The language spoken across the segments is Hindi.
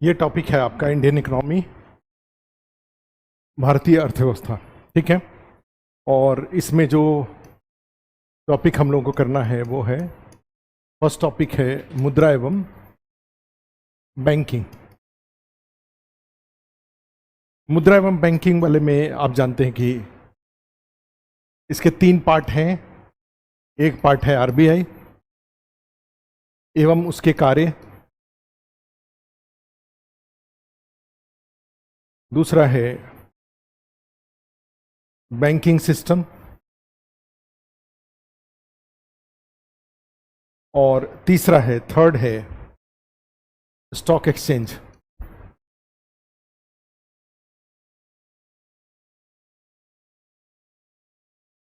ये टॉपिक है आपका इंडियन इकोनॉमी, भारतीय अर्थव्यवस्था। ठीक है। और इसमें जो टॉपिक हम लोगों को करना है वो है, फर्स्ट टॉपिक है मुद्रा एवं बैंकिंग। मुद्रा एवं बैंकिंग वाले में आप जानते हैं कि इसके 3 पार्ट हैं। एक पार्ट है आरबीआई एवं उसके कार्य, दूसरा है बैंकिंग सिस्टम, और तीसरा है, थर्ड है स्टॉक एक्सचेंज।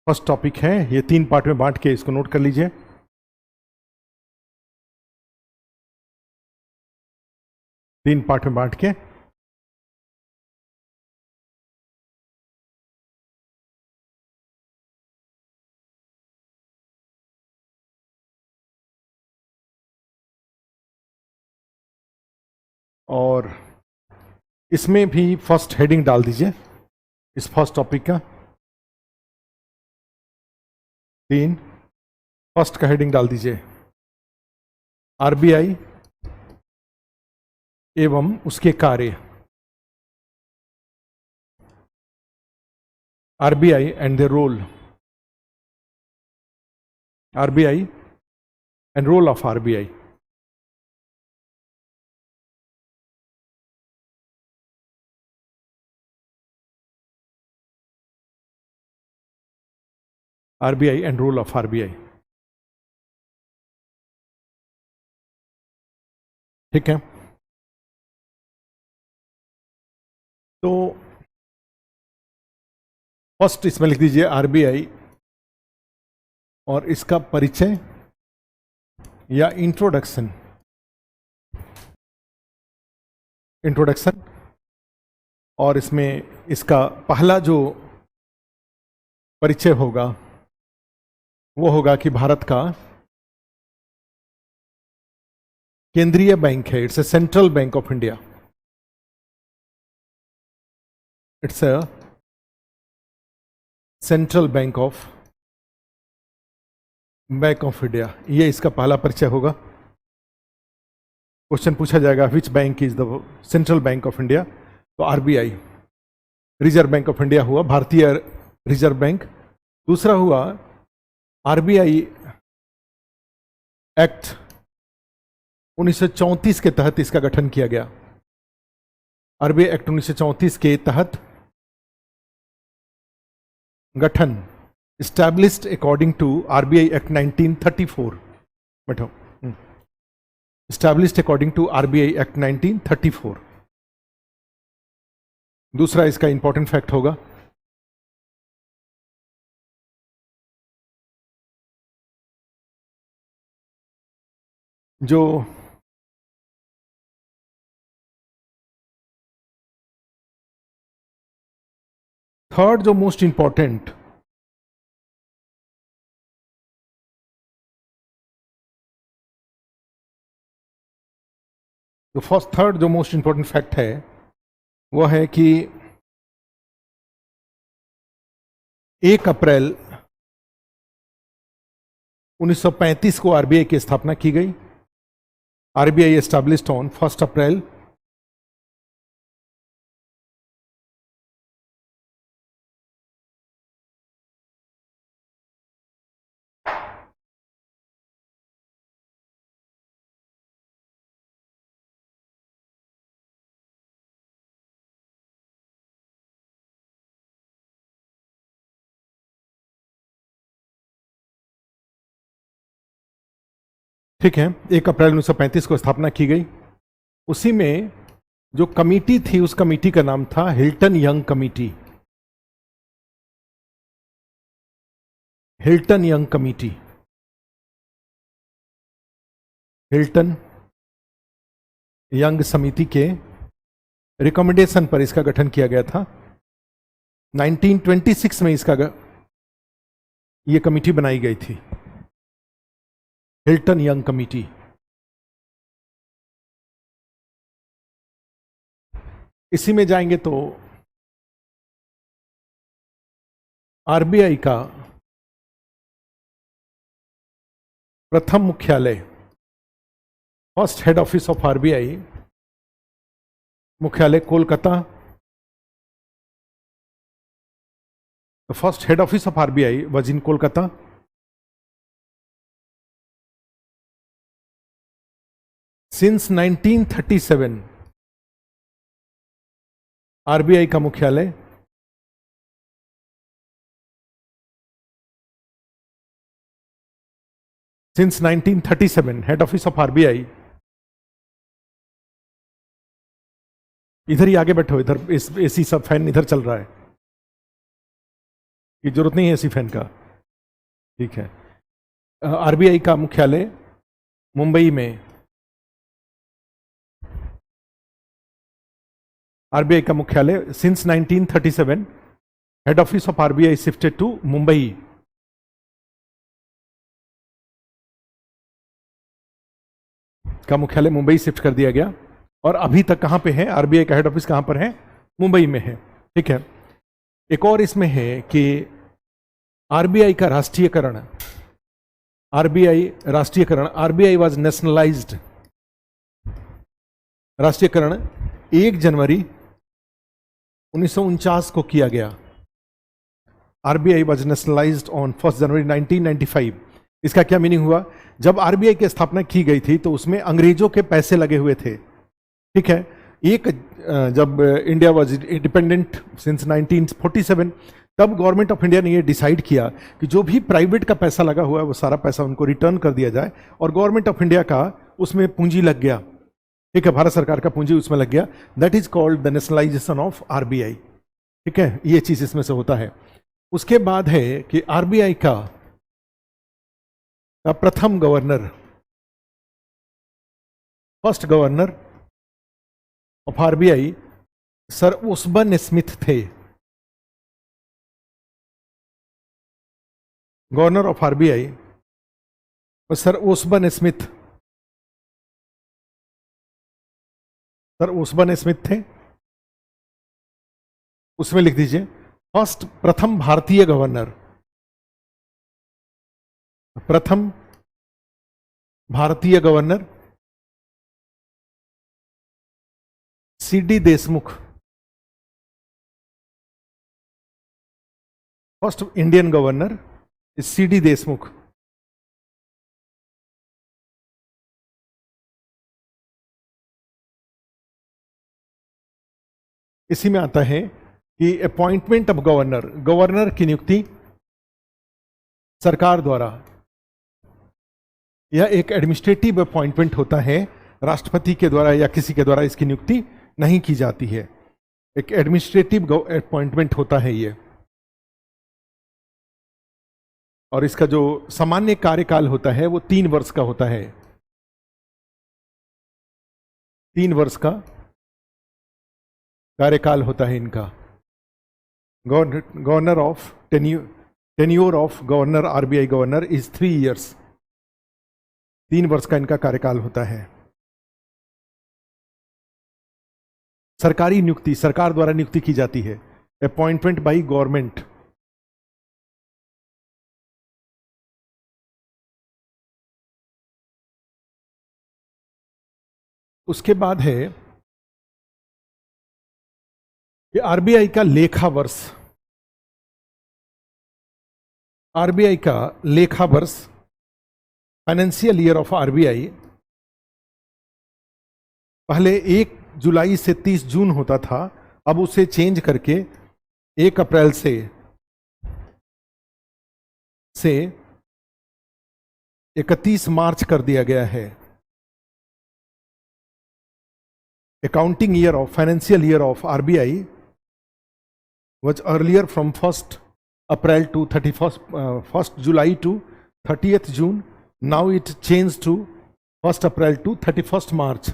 फर्स्ट टॉपिक है, ये 3 पार्ट में बांट के इसको नोट कर लीजिए। 3 पार्ट में बांट के और इसमें भी फर्स्ट हेडिंग डाल दीजिए इस फर्स्ट टॉपिक का। 3 फर्स्ट का हेडिंग डाल दीजिए आरबीआई एवं उसके कार्य, RBI and the role, RBI and role of RBI. RBI and role of RBI. ठीक है। तो फर्स्ट इसमें लिख दीजिए आरबीआई और इसका परिचय या इंट्रोडक्शन। इंट्रोडक्शन, और इसमें इसका पहला जो परिचय होगा वो होगा कि भारत का केंद्रीय बैंक है। It's a central bank of India. It's a central bank of India. ये इसका पहला परिचय होगा। क्वेश्चन पूछा जाएगा which bank is the central bank of India, तो RBI, reserve bank of India हुआ, भारतीय रिजर्व बैंक। दूसरा हुआ आरबीआई एक्ट 1934 के तहत इसका गठन किया गया। आरबीआई एक्ट 1934 के तहत गठन, established according to RBI Act 1934। बैठो। established according to RBI Act 1934। दूसरा इसका इंपॉर्टेंट फैक्ट होगा, जो थर्ड जो मोस्ट इंपॉर्टेंट थर्ड जो मोस्ट इंपॉर्टेंट फैक्ट है वो है कि 1 अप्रैल 1935 को आरबीआई की स्थापना की गई। आरबीआई एस्टैब्लिश्ड ऑन 1 अप्रैल ठीक है, 1 अप्रैल 1935 को स्थापना की गई। उसी में जो कमिटी थी उस कमिटी का नाम था Hilton young committee. Hilton young committee, Hilton young समिति के रिकमेंडेशन पर इसका गठन किया गया था। 1926 में ये कमिटी बनाई गई थी, हिल्टन यंग कमिटी। इसी में जाएंगे तो आरबीआई का प्रथम मुख्यालय, first head office of RBI, मुख्यालय Kolkata. The first head office of RBI was in Kolkata. Since 1937 RBI का मुख्यालय since 1937 head office of RBI. इधर ही आगे बैठो, इधर एसी सब फैन इधर चल रहा है, की जरूरत नहीं है एसी फैन का, ठीक है। आरबीआई का मुख्यालय मुंबई में, आरबीआई का मुख्यालय since 1937 head office of RBI shifted to Mumbai. का मुख्यालय मुंबई शिफ्ट कर दिया गया और अभी तक कहां पे है, आरबीआई का हेड ऑफिस कहां पर है, मुंबई में है, ठीक है। एक और इसमें है कि आरबीआई का राष्ट्रीयकरण, आरबीआई वाज नेशनलाइज्ड, राष्ट्रीयकरण 1 जनवरी 1949 को किया गया। आरबीआई वाज नेशनलाइज्ड ऑन 1 जनवरी 1995। इसका क्या मीनिंग हुआ, जब आरबीआई की स्थापना की गई थी तो उसमें अंग्रेजों के पैसे लगे हुए थे, ठीक है। जब इंडिया वाज इंडिपेंडेंट सिंस 1947, तब गवर्नमेंट ऑफ इंडिया ने ये डिसाइड किया कि जो भी प्राइवेट का पैसा लगा हुआ है वो सारा पैसा उनको रिटर्न कर दिया जाए, और गवर्नमेंट ऑफ इंडिया का उसमें पूंजी लग गया, ठीक है, भारत सरकार का पूंजी उसमें लग गया। That is called the nationalisation of RBI, ठीक है, ये चीज इसमें से होता है। उसके बाद है कि आरबीआई का प्रथम governor, first governor of RBI sir Osborne Smith थे। Governor of RBI sir Osborne Smith, sir Osborne Smith थे। उसमें लिख दीजिए प्रथम भारतीय गवर्नर, प्रथम भारतीय governor CD Deshmukh, first Indian governor CD Deshmukh. इसी में आता है कि अपॉइंटमेंट ऑफ गवर्नर, गवर्नर की नियुक्ति सरकार द्वारा, यह एक एडमिनिस्ट्रेटिव अपॉइंटमेंट होता है, राष्ट्रपति के द्वारा या किसी के द्वारा इसकी नियुक्ति नहीं की जाती है, एक एडमिनिस्ट्रेटिव अपॉइंटमेंट होता है ये। और इसका जो सामान्य कार्यकाल होता है वो 3 वर्ष का होता है, 3 वर्ष का कार्यकाल होता है इनका। Governor of tenure of governor, RBI governor is 3 years, 3 वर्ष का इनका कार्यकाल होता है। सरकारी नियुक्ति, सरकार द्वारा नियुक्ति की जाती है, अपॉइंटमेंट बाय गवर्नमेंट। उसके बाद है कि आरबीआई का लेखा वर्ष, आरबीआई का लेखा वर्ष, फाइनेंशियल ईयर ऑफ आरबीआई पहले 1 जुलाई से 30 जून होता था, अब उसे चेंज करके 1 अप्रैल से 31 मार्च कर दिया गया है। Accounting year of, financial year of RBI was earlier from 1st April to 1st July to 30th June. Now it changed to 1st April to 31st March.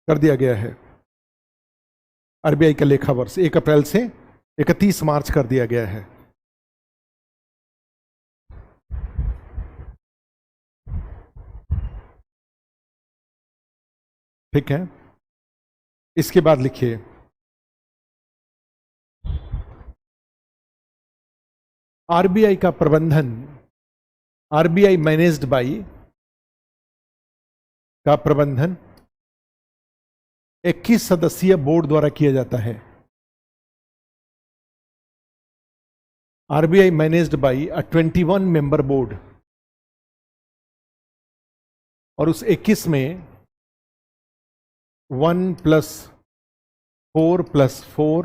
कर दिया गया है। आरबीआई का लेखा वर्ष 1 अप्रैल से 31 मार्च कर दिया गया है। ठीक है। इसके बाद लिखिए आरबीआई का प्रबंधन, आरबीआई मैनेज्ड बाई का प्रबंधन 21 सदस्यीय बोर्ड द्वारा किया जाता है। RBI managed by a 21 member board, और उस 21 में 1 + 4 + 4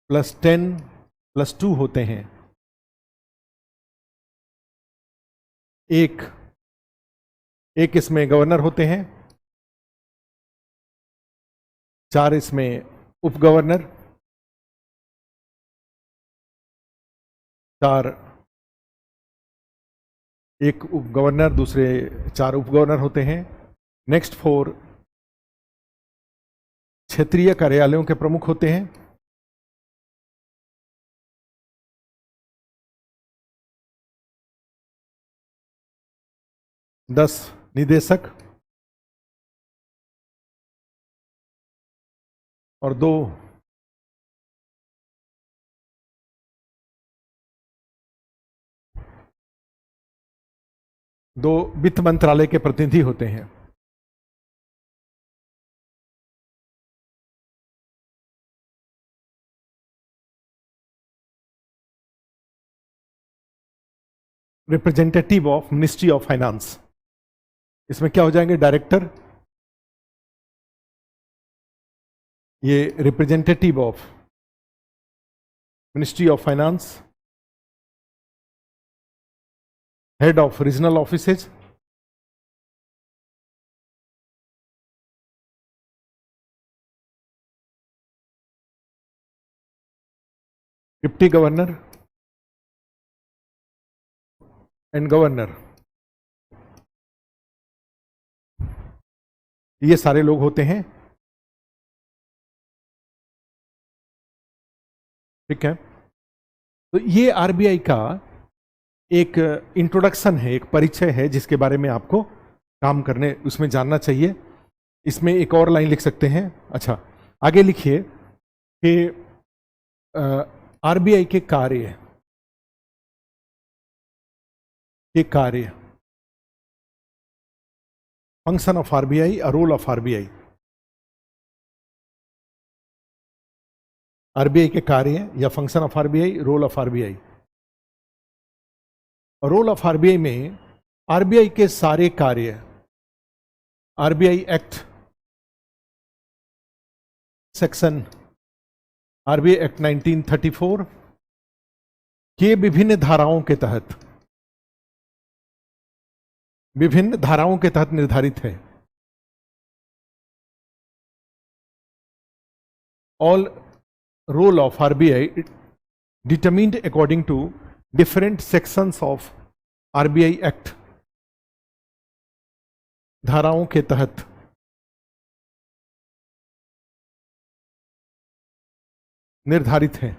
+ 10 + 2 होते हैं। एक इसमें गवर्नर होते हैं, 4 इसमें उप गवर्नर, 4 एक उप गवर्नर, दूसरे 4 उप गवर्नर होते हैं। नेक्स्ट 4 क्षेत्रीय कार्यालयों के प्रमुख होते हैं। दस निदेशक और 2 वित्त मंत्रालय के प्रतिनिधि होते हैं। Representative of ministry of finance, इसमें क्या हो जाएंगे? डायरेक्टर, ये representative of ministry of finance, head of regional offices, deputy governor and governor, ये सारे लोग होते हैं। ठीक है, तो ये आरबीआई का एक इंट्रोडक्शन है, एक परिचय है जिसके बारे में आपको काम करने, उसमें जानना चाहिए। इसमें एक और लाइन लिख सकते हैं। अच्छा, आगे लिखिए कि आरबीआई के कार्य, function of RBI, role of RBI. RBI के कार्य या function of RBI, role of RBI. Role of RBI में आरबीआई के सारे कार्य, RBI act section, RBI act 1934 के विभिन्न धाराओं के तहत, निर्धारित है। All role of RBI determined according to different sections of RBI act, धाराओं के तहत निर्धारित है।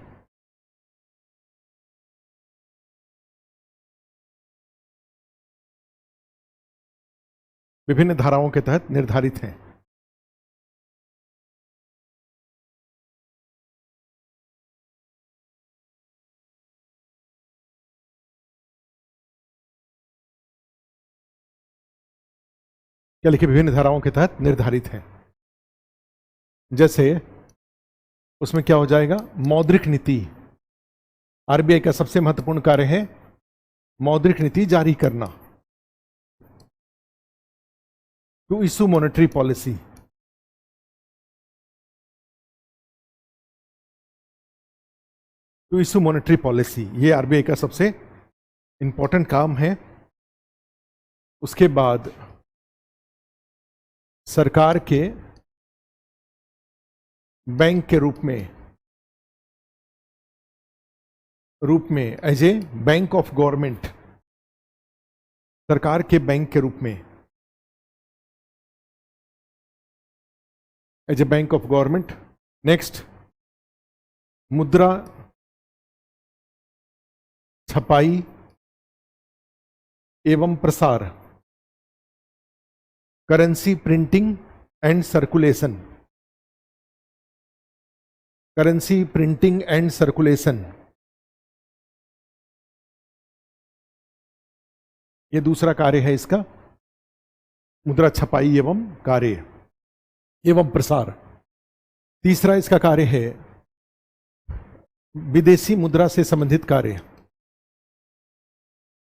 विभिन्न धाराओं के तहत निर्धारित है। क्या लिखे? विभिन्न धाराओं के तहत निर्धारित है। जैसे उसमें क्या हो जाएगा? मौद्रिक नीति, आरबीआई का सबसे महत्वपूर्ण कार्य है मौद्रिक नीति जारी करना, to issue monetary policy. To issue monetary policy, ये आरबीआई का सबसे इंपॉर्टेंट काम है। उसके बाद सरकार के बैंक के रूप में as a bank of government, सरकार के बैंक के रूप में as a bank of government. Next, मुद्रा छपाई एवं प्रसार, currency printing and circulation, currency printing and circulation, ये दूसरा कार्य है इसका, मुद्रा छपाई एवं कार्य एवं प्रसार। तीसरा इसका कार्य है विदेशी मुद्रा से संबंधित कार्य।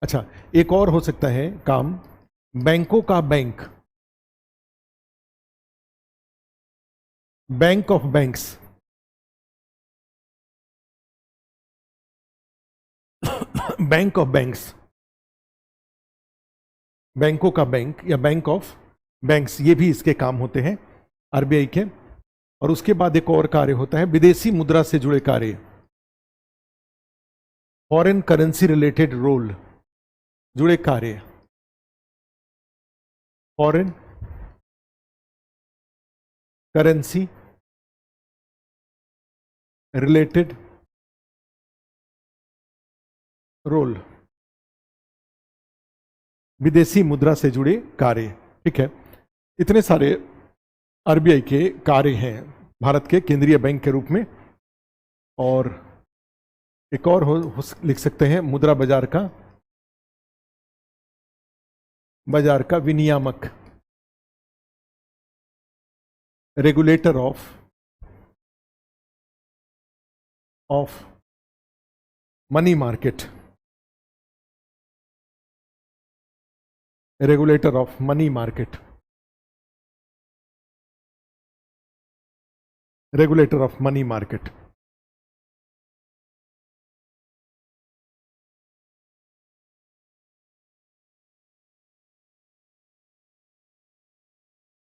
अच्छा, एक और हो सकता है काम, बैंकों का bank, bank of banks, bank of banks, बैंकों का बैंक या बैंक ऑफ बैंक्स, ये भी इसके काम होते हैं आरबीआई के। और उसके बाद एक और कार्य होता है विदेशी मुद्रा से जुड़े कार्य, फॉरेन करेंसी रिलेटेड रोल, जुड़े कार्य, फॉरेन करेंसी रिलेटेड रोल, विदेशी मुद्रा से जुड़े कार्य। ठीक है, इतने सारे आरबीआई के कार्य हैं भारत के केंद्रीय बैंक के रूप में। और एक और लिख सकते हैं मुद्रा बाजार का विनियामक, regulator of money market, regulator of money market, regulator of money market.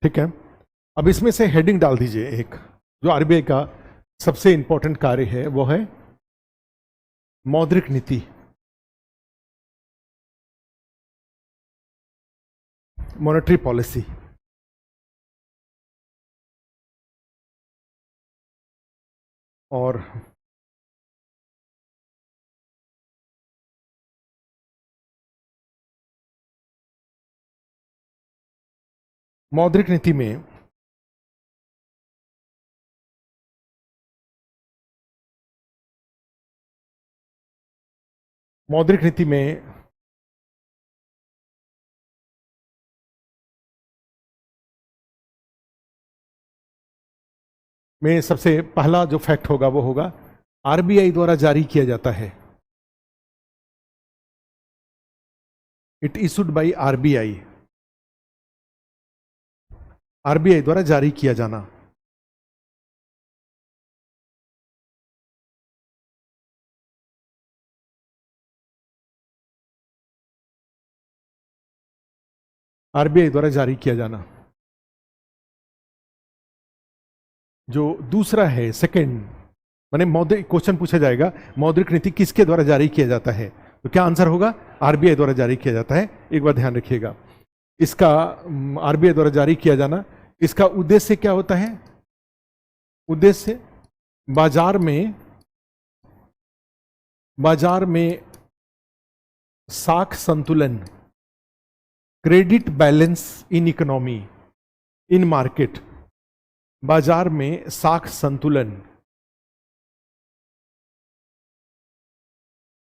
ठीक है, अब इसमें से हेडिंग डाल दीजिए एक, जो आरबीआई का सबसे इंपॉर्टेंट कार्य है वो है मौद्रिक नीति, मॉनेटरी पॉलिसी। और मौद्रिक नीति में में सबसे पहला जो फैक्ट होगा वो होगा आरबीआई द्वारा जारी किया जाता है, it issued by RBI, RBI द्वारा जारी किया जाना। आरबीआई द्वारा जारी किया जाना। जो दूसरा है सेकंड, माने मौद्रिक, क्वेश्चन पूछा जाएगा मौद्रिक नीति किसके द्वारा जारी किया जाता है, तो क्या आंसर होगा? आरबीआई द्वारा जारी किया जाता है। एक बार ध्यान रखिएगा, इसका आरबीआई द्वारा जारी किया जाना, इसका उद्देश्य क्या होता है? उद्देश्य बाजार में साख संतुलन, credit balance in economy, in market, बाजार में साख संतुलन,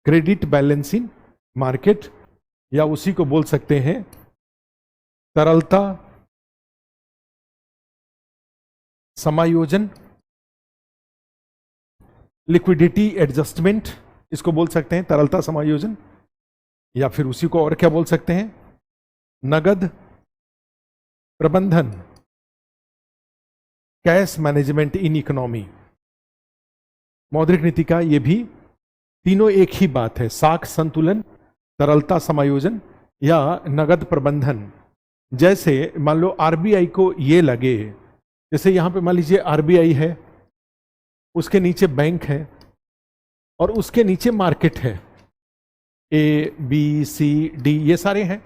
क्रेडिट बैलेंस इन मार्केट, या उसी को बोल सकते हैं तरलता समायोजन, लिक्विडिटी एडजस्टमेंट, इसको बोल सकते हैं तरलता समायोजन, या फिर उसी को और क्या बोल सकते हैं? नगद प्रबंधन, कैश मैनेजमेंट इन इकोनॉमी। मौद्रिक नीति का ये भी तीनों एक ही बात है, साख संतुलन, तरलता समायोजन या नगद प्रबंधन। जैसे मान लो आरबीआई को ये लगे, जैसे यहां पे मान लीजिए आरबीआई है, उसके नीचे बैंक है और उसके नीचे मार्केट है, ए बी सी डी ये सारे हैं।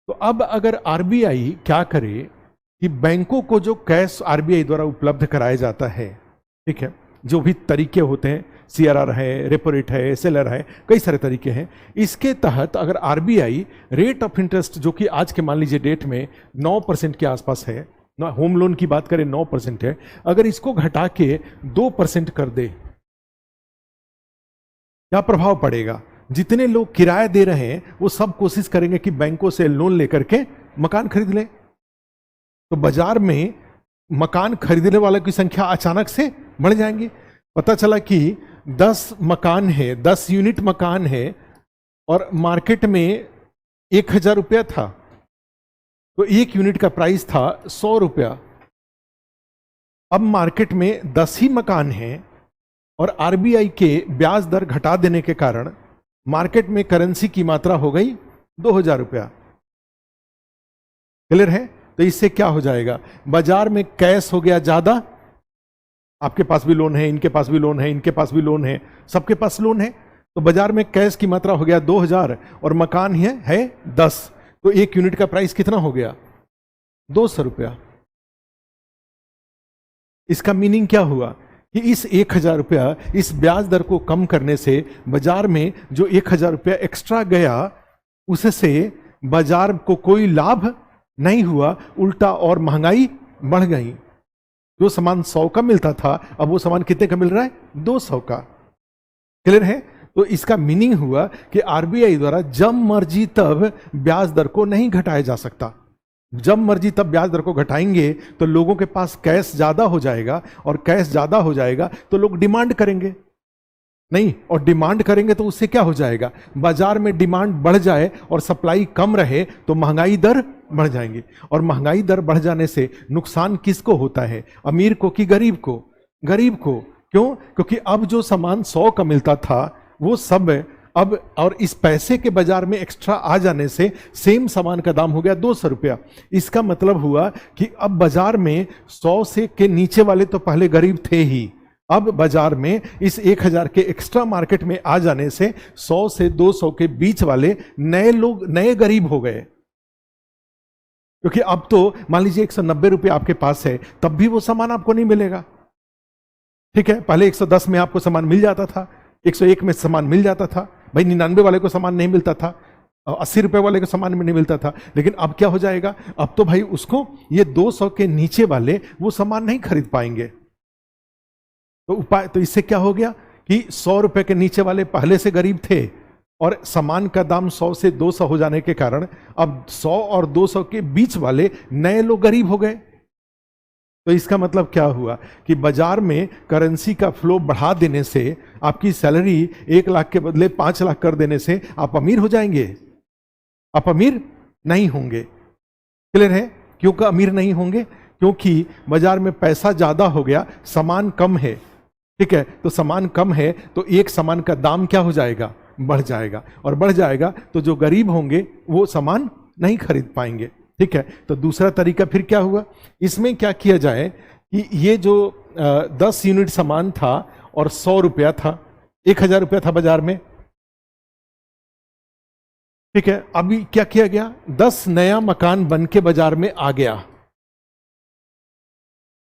तो अब अगर आरबीआई क्या करे कि बैंकों को जो कैश आरबीआई द्वारा उपलब्ध कराया जाता है, ठीक है, जो भी तरीके होते हैं, सीआरआर है, रेपो रेट है, एसएलआर है, कई सारे तरीके हैं, इसके तहत अगर आरबीआई रेट ऑफ इंटरेस्ट जो कि आज के मान लीजिए डेट में 9% के आसपास है, होम लोन की बात करें 9% है, अगर इसको घटा के 2% कर दे, क्या प्रभाव पड़ेगा? जितने लोग किराया दे रहे हैं वो सब कोशिश करेंगे कि बैंकों से लोन लेकर के मकान खरीद ले, तो बाजार में मकान खरीदने वालों की संख्या अचानक से बढ़ जाएंगी। पता चला कि 10 मकान है, 10 यूनिट मकान है और मार्केट में 1000 रुपया था, तो 1 यूनिट का प्राइस था 100 रुपया। अब मार्केट में 10 ही मकान हैं और आरबीआई के ब्याज दर घटा देने के कारण मार्केट में करेंसी की मात्रा हो गई 2000 रुपया। क्लियर है? तो इससे क्या हो जाएगा? बाजार में कैश हो गया ज्यादा, आपके पास भी लोन है, इनके पास भी लोन है, इनके पास भी लोन है, सबके पास लोन है, तो बाजार में कैश की मात्रा हो गया 2000 और मकान है 10, तो 1 यूनिट का प्राइस कितना हो गया? 200 रुपया। इसका मीनिंग क्या हुआ कि इस 1000 रुपया, इस ब्याज दर को कम करने से बाजार में जो 1000 रुपया एक्स्ट्रा गया, उससे बाजार को कोई लाभ नहीं हुआ, उल्टा और महंगाई बढ़ गई। जो सामान 100 का मिलता था अब वो सामान कितने का मिल रहा है? 200 का। क्लियर है? तो इसका मीनिंग हुआ कि आरबीआई द्वारा जब मर्जी तब ब्याज दर को नहीं घटाया जा सकता। जब मर्जी तब ब्याज दर को घटाएंगे तो लोगों के पास कैश ज्यादा हो जाएगा, और कैश ज्यादा हो जाएगा तो लोग डिमांड करेंगे नहीं, और डिमांड करेंगे तो उससे क्या हो जाएगा? बाजार में डिमांड बढ़ जाए और सप्लाई कम रहे तो महंगाई दर बढ़ जाएंगी, और महंगाई दर बढ़ जाने से नुकसान किसको होता है? अमीर को कि गरीब को? गरीब को। क्यों? क्योंकि अब जो सामान 100 का मिलता था वो सब अब, और इस पैसे के बाजार में एक्स्ट्रा आ जाने से सेम सामान का दाम हो गया 200 रुपया। इसका मतलब हुआ कि अब बाजार में 100 से के नीचे वाले तो पहले गरीब थे ही, अब बाजार में इस 1000 के एक्स्ट्रा मार्केट में आ जाने से 100 से 200 के बीच वाले नए लोग, नए गरीब हो गए। क्योंकि अब तो मान लीजिए 190 रुपये आपके पास है, तब भी वो सामान आपको नहीं मिलेगा। ठीक है, पहले 110 में आपको सामान मिल जाता था, 101 में सामान मिल जाता था, भाई 99 वाले को सामान नहीं मिलता था, 80 रुपए वाले को सामान में नहीं मिलता था। लेकिन अब क्या हो जाएगा? अब तो भाई उसको ये 200 के नीचे वाले वो सामान नहीं खरीद पाएंगे। तो उपाय, तो इससे क्या हो गया कि 100 रुपए के नीचे वाले पहले से गरीब थे और सामान का दाम 100 से 200 हो जाने के कारण अब 100 और 200 के बीच वाले नए लोग गरीब हो गए। तो इसका मतलब क्या हुआ कि बाजार में करेंसी का फ्लो बढ़ा देने से, आपकी सैलरी 1 लाख के बदले 5 लाख कर देने से आप अमीर हो जाएंगे? आप अमीर नहीं होंगे। क्लियर है? क्यों का अमीर नहीं होंगे? क्योंकि बाजार में पैसा ज्यादा हो गया, सामान कम है। ठीक है, तो सामान कम है तो एक सामान का दाम क्या हो जाएगा? बढ़ जाएगा, और बढ़ जाएगा तो जो गरीब होंगे वो सामान नहीं खरीद पाएंगे। ठीक है, तो दूसरा तरीका फिर क्या हुआ? इसमें क्या किया जाए कि ये जो 10 यूनिट सामान था और 100 रुपया था, 1000 रुपया था बाजार में। ठीक है, अभी क्या किया गया? 10 नया मकान बन के बाजार में आ गया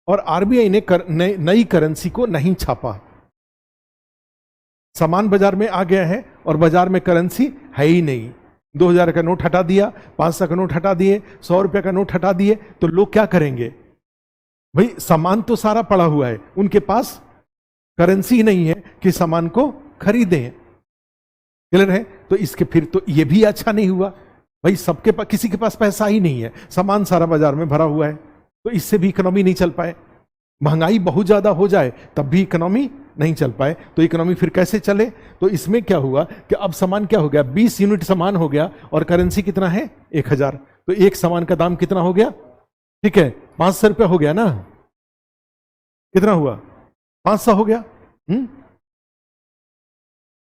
और आरबीआई ने नई करेंसी को नहीं छापा। सामान बाजार में आ गया है और बाजार में करेंसी है ही नहीं। 2000 का नोट हटा दिया, 500 का नोट हटा दिए, 100 रुपये का नोट हटा दिए, तो लोग क्या करेंगे? भाई सामान तो सारा पड़ा हुआ है, उनके पास करेंसी ही नहीं है कि सामान को खरीदें। क्लियर है? तो इसके फिर तो ये भी अच्छा नहीं हुआ। भाई सबके पास, किसी के पास पैसा ही नहीं है, सामान सारा बाजार में भरा हुआ है, तो इससे भी इकोनॉमी नहीं चल पाए। महंगाई बहुत ज्यादा हो जाए तब भी इकोनॉमी नहीं चल पाए, तो इकोनॉमी फिर कैसे चले? तो इसमें क्या हुआ कि अब सामान क्या हो गया? 20 यूनिट सामान हो गया और करेंसी कितना है? 1000। तो एक सामान का दाम कितना हो गया? ठीक है, 500 रुपया हो गया ना? कितना हुआ? 500 हो गया।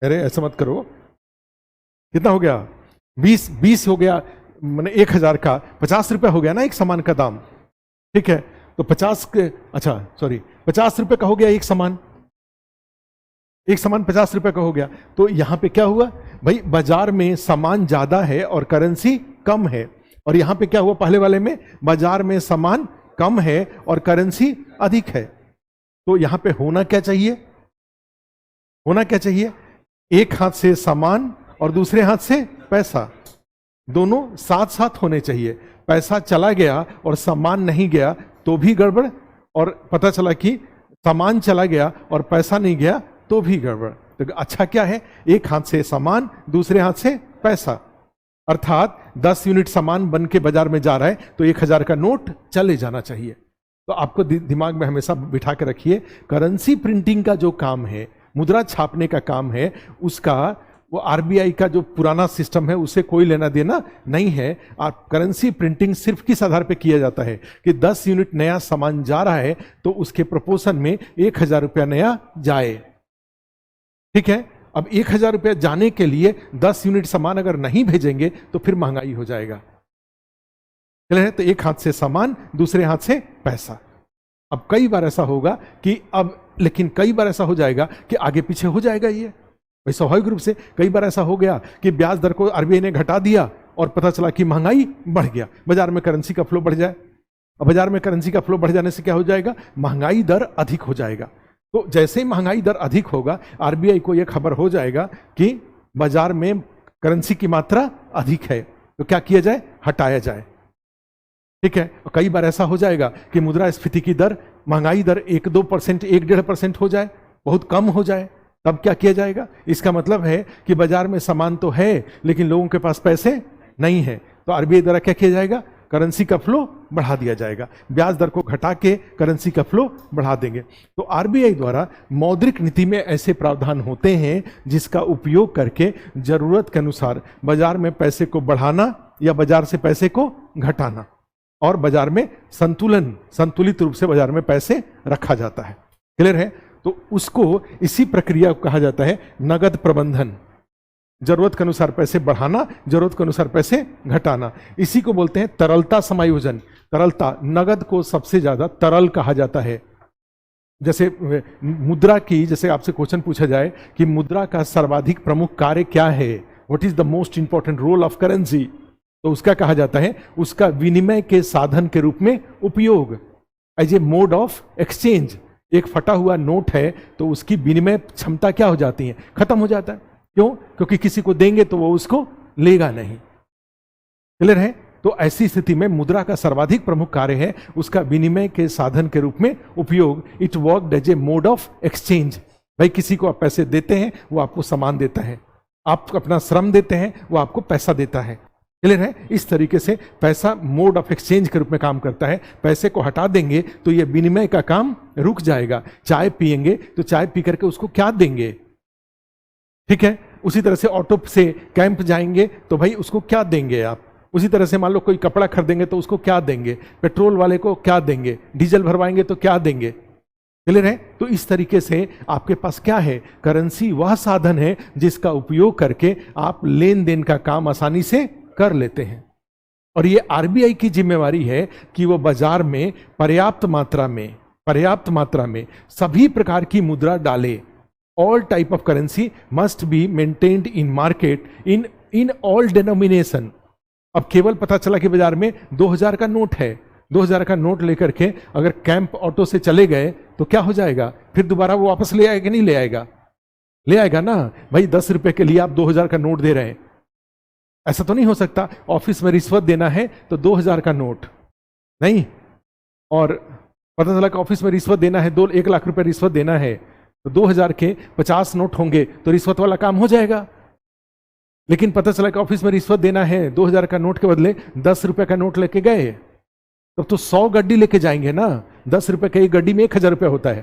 अरे ऐसा मत करो, कितना हो गया? 20 हो गया, मैंने 1000 का 50 रुपया हो गया ना एक सामान का दाम। ठीक है, तो 50 रुपए का हो गया एक सामान 50 रुपए का हो गया। तो यहां पे क्या हुआ? भाई बाजार में सामान ज्यादा है और करेंसी कम है, और यहां पे क्या हुआ? पहले वाले में बाजार में सामान कम है और करेंसी अधिक है। तो यहां पे होना क्या चाहिए? होना क्या चाहिए? एक हाथ से सामान और दूसरे हाथ से पैसा, दोनों साथ साथ होने चाहिए। पैसा चला गया और सामान नहीं गया तो भी गड़बड़, और पता चला कि सामान चला गया और पैसा नहीं गया तो भी गड़बड़। तो अच्छा क्या है, एक हाथ से सामान, दूसरे हाथ से पैसा। अर्थात 10 यूनिट सामान बन के बाजार में जा रहा है तो 1000 का नोट चले जाना चाहिए। तो आपको दिमाग में हमेशा बिठा के रखिए, करेंसी प्रिंटिंग का जो काम है, मुद्रा छापने का काम है, उसका वो आरबीआई का जो पुराना सिस्टम है उससे कोई लेना देना नहीं है। करेंसी प्रिंटिंग सिर्फ किस आधार पे किया जाता है कि 10 यूनिट नया सामान जा रहा है तो उसके प्रोपोर्शन में 1000 रुपया नया जाए। ठीक है, अब 1000 रुपया जाने के लिए 10 यूनिट सामान अगर नहीं भेजेंगे तो फिर महंगाई हो जाएगा। तो एक हाथ से सामान, दूसरे हाथ से पैसा। अब कई बार ऐसा होगा कि लेकिन कई बार ऐसा हो जाएगा कि आगे पीछे हो जाएगा ये भाई, स्वाभाविक रूप से। कई बार ऐसा हो गया कि ब्याज दर को आरबीआई ने घटा दिया और पता चला कि महंगाई बढ़ गया, बाजार में करेंसी का फ्लो बढ़ जाए। अब बाजार में करेंसी का फ्लो बढ़ जाने से क्या हो जाएगा, महंगाई दर अधिक हो जाएगा। तो जैसे ही महंगाई दर अधिक होगा, आरबीआई को यह खबर हो जाएगा कि बाजार में करेंसी की मात्रा अधिक है, तो क्या किया जाए, हटाया जाए। ठीक है, कई बार ऐसा हो जाएगा कि मुद्रास्फीति की दर, महंगाई दर 1-2%, 1-1.5% हो जाए, बहुत कम हो जाए, तब क्या किया जाएगा। इसका मतलब है कि बाजार में सामान तो है लेकिन लोगों के पास पैसे नहीं है, तो आरबीआई द्वारा क्या किया जाएगा, करेंसी का फ्लो बढ़ा दिया जाएगा, ब्याज दर को घटा के करेंसी का फ्लो बढ़ा देंगे। तो आरबीआई द्वारा मौद्रिक नीति में ऐसे प्रावधान होते हैं जिसका उपयोग करके जरूरत के अनुसार बाजार में पैसे को बढ़ाना या बाजार से पैसे को घटाना और बाजार में संतुलित रूप से बाजार में पैसे रखा जाता है। क्लियर है। तो उसको, इसी प्रक्रिया को कहा जाता है नगद प्रबंधन। जरूरत के अनुसार पैसे बढ़ाना, जरूरत के अनुसार पैसे घटाना, इसी को बोलते हैं तरलता समायोजन। तरलता, नगद को सबसे ज्यादा तरल कहा जाता है। जैसे मुद्रा की, जैसे आपसे क्वेश्चन पूछा जाए कि मुद्रा का सर्वाधिक प्रमुख कार्य क्या है, what is the most important role of currency, तो उसका कहा जाता है उसका विनिमय के साधन के रूप में उपयोग, as a mode of exchange. एक फटा हुआ नोट है तो उसकी विनिमय क्षमता क्या हो जाती है, खत्म हो जाता है। क्यों? क्योंकि किसी को देंगे तो वो उसको लेगा नहीं। क्लियर है। तो ऐसी स्थिति में मुद्रा का सर्वाधिक प्रमुख कार्य है उसका विनिमय के साधन के रूप में उपयोग। It work as a mode of exchange. भाई किसी को आप पैसे देते हैं, वो आपको सामान देता है, आप अपना श्रम देते हैं, वो आपको पैसा देता है। क्लियर है। इस तरीके से पैसा मोड ऑफ एक्सचेंज के रूप में काम करता है। पैसे को हटा देंगे तो ये विनिमय का काम रुक जाएगा। चाय पिएंगे तो चाय पी करके उसको क्या देंगे, ठीक है। उसी तरह से ऑटो से कैंप जाएंगे तो भाई उसको क्या देंगे आप। उसी तरह से मान लो कोई कपड़ा खरीदेंगे तो उसको क्या देंगे, पेट्रोल वाले को क्या देंगे, डीजल भरवाएंगे तो क्या देंगे। क्लियर है। तो इस तरीके से आपके पास क्या है, करेंसी वह साधन है जिसका उपयोग करके आप लेन देन का काम आसानी से कर लेते हैं। और ये आरबीआई की जिम्मेवारी है कि वो बाजार में पर्याप्त मात्रा में सभी प्रकार की मुद्रा डाले। All type of currency must be maintained in market in all denomination. अब केवल पता चला कि बाजार में 2000 का नोट है, 2000 का नोट लेकर के अगर कैंप ऑटो से चले गए तो क्या हो जाएगा, फिर दोबारा वो वापस ले आएगा नहीं ले आएगा, ले आएगा ना। भाई 10 रुपए के लिए आप 2000 का नोट दे रहे हैं, ऐसा तो नहीं हो सकता। ऑफिस में रिश्वत देना है तो 2000 का नोट नहीं, और पता चला कि ऑफिस में रिश्वत देना है 1 लाख रुपए रिश्वत देना है तो 2000 के 50 नोट होंगे तो रिश्वत वाला काम हो जाएगा। लेकिन पता चला कि ऑफिस में रिश्वत देना है 2000 का नोट के बदले 10 रुपए का नोट लेके गए, तब तो 100 गड्डी लेके जाएंगे ना। 10 रुपए का एक गड्डी में 1000 रुपया होता है।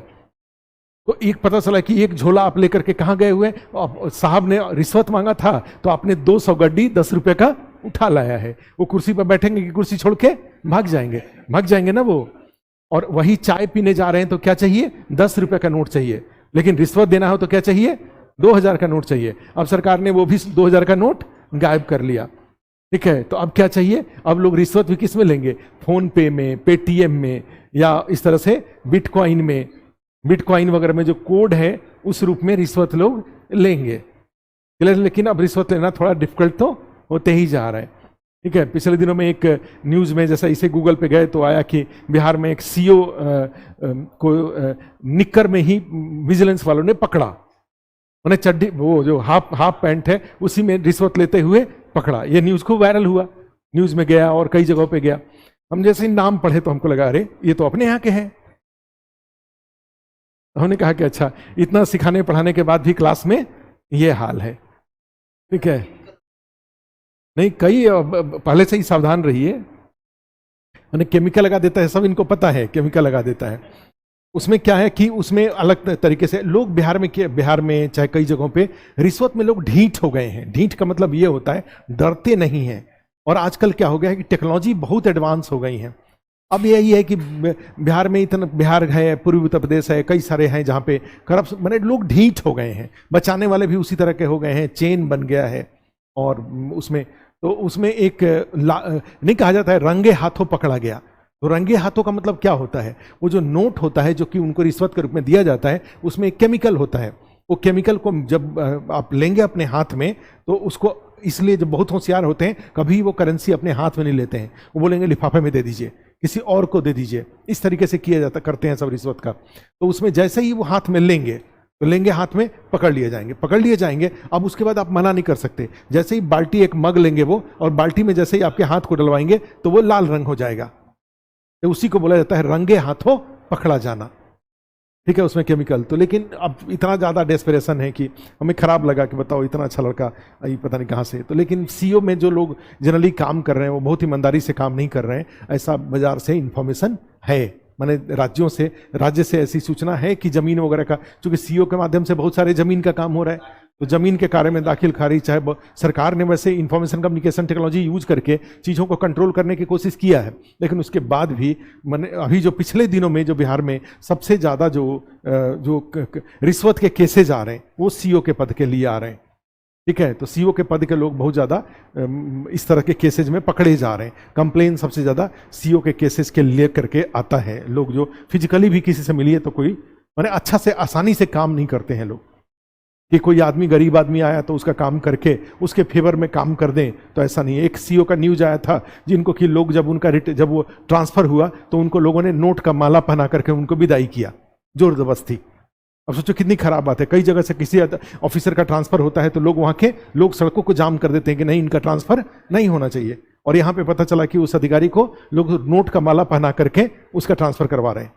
तो एक पता चला कि एक झोला आप लेकर के कहां गए हुए, साहब ने रिश्वत मांगा था तो आपने 200 गड्डी 10 रुपए का उठा लाया है। वो कुर्सी पर बैठेंगे कि कुर्सी छोड़ के भाग जाएंगे ना वो। और वही चाय पीने जा रहे हैं तो क्या चाहिए, 10 रुपए का नोट चाहिए। लेकिन रिश्वत देना हो तो क्या चाहिए, 2000 का नोट चाहिए। अब सरकार ने वो भी 2000 का नोट गायब कर लिया, ठीक है। तो अब क्या चाहिए, अब लोग रिश्वत भी किस में लेंगे, फोन पे में, पेटीएम में, या इस तरह से बिटकॉइन वगैरह में जो कोड है उस रूप में रिश्वत लोग लेंगे। लेकिन अब रिश्वत लेना थोड़ा डिफिकल्ट तो होते ही जा रहा है, ठीक है। पिछले दिनों में एक न्यूज में जैसा इसे गूगल पे गए तो आया कि बिहार में एक सीओ को निक्कर में ही विजिलेंस वालों ने पकड़ा। उन्हें चड्डी, वो जो हाफ पैंट है उसी में रिश्वत लेते हुए पकड़ा। ये न्यूज खूब वायरल हुआ। न्यूज में गया और कई जगहों पे गया। हम जैसे ही नाम पढ़े तो हमको लगा अरे ये तो अपने यहाँ के हैं। हमने कहा कि अच्छा, इतना सिखाने पढ़ाने के बाद भी क्लास में ये हाल है। ठीक है, नहीं कई पहले से ही सावधान रहिए। मैंने केमिकल लगा देता है, सब इनको पता है केमिकल लगा देता है। उसमें क्या है कि उसमें अलग तरीके से लोग बिहार में चाहे कई जगहों पे रिश्वत में लोग ढीठ हो गए हैं। ढीठ का मतलब ये होता है डरते नहीं हैं। और आजकल क्या हो गया है कि टेक्नोलॉजी बहुत एडवांस हो गई है। अब यही है कि बिहार में इतना, बिहार है, पूर्वी उत्तर प्रदेश है, कई सारे हैं जहाँ पे करप्ट मैंने लोग ढीठ हो गए हैं। बचाने वाले भी उसी तरह के हो गए हैं, चेन बन गया है। और उसमें एक नहीं कहा जाता है रंगे हाथों पकड़ा गया। तो रंगे हाथों का मतलब क्या होता है? वो जो नोट होता है जो कि उनको रिश्वत के रूप में दिया जाता है, उसमें एक केमिकल होता है। वो केमिकल को जब आप लेंगे अपने हाथ में तो उसको, इसलिए जब बहुत होशियार होते हैं कभी वो करेंसी अपने हाथ में नहीं लेते हैं, वो बोलेंगे लिफाफे में दे दीजिए, किसी और को दे दीजिए। इस तरीके से किया जाता, करते हैं सब रिश्वत का। तो उसमें जैसे ही वो हाथ में लेंगे तो लेंगे हाथ में, पकड़ लिए जाएंगे। अब उसके बाद आप मना नहीं कर सकते। जैसे ही बाल्टी, एक मग लेंगे वो, और बाल्टी में जैसे ही आपके हाथ को डलवाएंगे तो वो लाल रंग हो जाएगा। तो उसी को बोला जाता है रंगे हाथों पकड़ा जाना। ठीक है, उसमें केमिकल। तो लेकिन अब इतना ज़्यादा डेस्परेशन है कि हमें खराब लगा कि बताओ इतना अच्छा लड़का ये पता नहीं कहाँ से। तो लेकिन सीओ में जो लोग जनरली काम कर रहे हैं वो बहुत ईमानदारी से काम नहीं कर रहे हैं। ऐसा बाजार से इंफॉर्मेशन है, माने राज्य से ऐसी सूचना है कि जमीन वगैरह का, चूंकि सीओ के माध्यम से बहुत सारे जमीन का काम हो रहा है, तो जमीन के कार्य में दाखिल खारिज, चाहे सरकार ने वैसे इंफॉर्मेशन कम्युनिकेशन टेक्नोलॉजी यूज करके चीज़ों को कंट्रोल करने की कोशिश किया है, लेकिन उसके बाद भी मैंने अभी जो पिछले दिनों में जो बिहार में सबसे ज़्यादा जो रिश्वत के केसेज आ रहे हैं वो सीओ के पद के लिए आ रहे हैं। ठीक है, तो सीओ के पद के लोग बहुत ज़्यादा इस तरह के केसेज में पकड़े जा रहे हैं। कंप्लेन सबसे ज़्यादा सीओ के केसेज के लिए करके आता है। लोग जो फिजिकली भी किसी से मिलिए तो कोई माने अच्छा से आसानी से काम नहीं करते हैं लोग, कि कोई आदमी, गरीब आदमी आया तो उसका काम करके उसके फेवर में काम कर दें, तो ऐसा नहीं है। एक सीओ का न्यूज आया था जिनको कि लोग जब वो ट्रांसफर हुआ तो उनको लोगों ने नोट का माला पहना करके उनको विदाई किया, जोर जबरदस्ती। अब सोचो कितनी खराब बात है। कई जगह से किसी ऑफिसर का ट्रांसफर होता है तो लोग वहां के लोग सड़कों को जाम कर देते हैं कि नहीं, इनका ट्रांसफर नहीं होना चाहिए। और यहाँ पे पता चला कि उस अधिकारी को लोग नोट का माला पहना करके उसका ट्रांसफर करवा रहे हैं।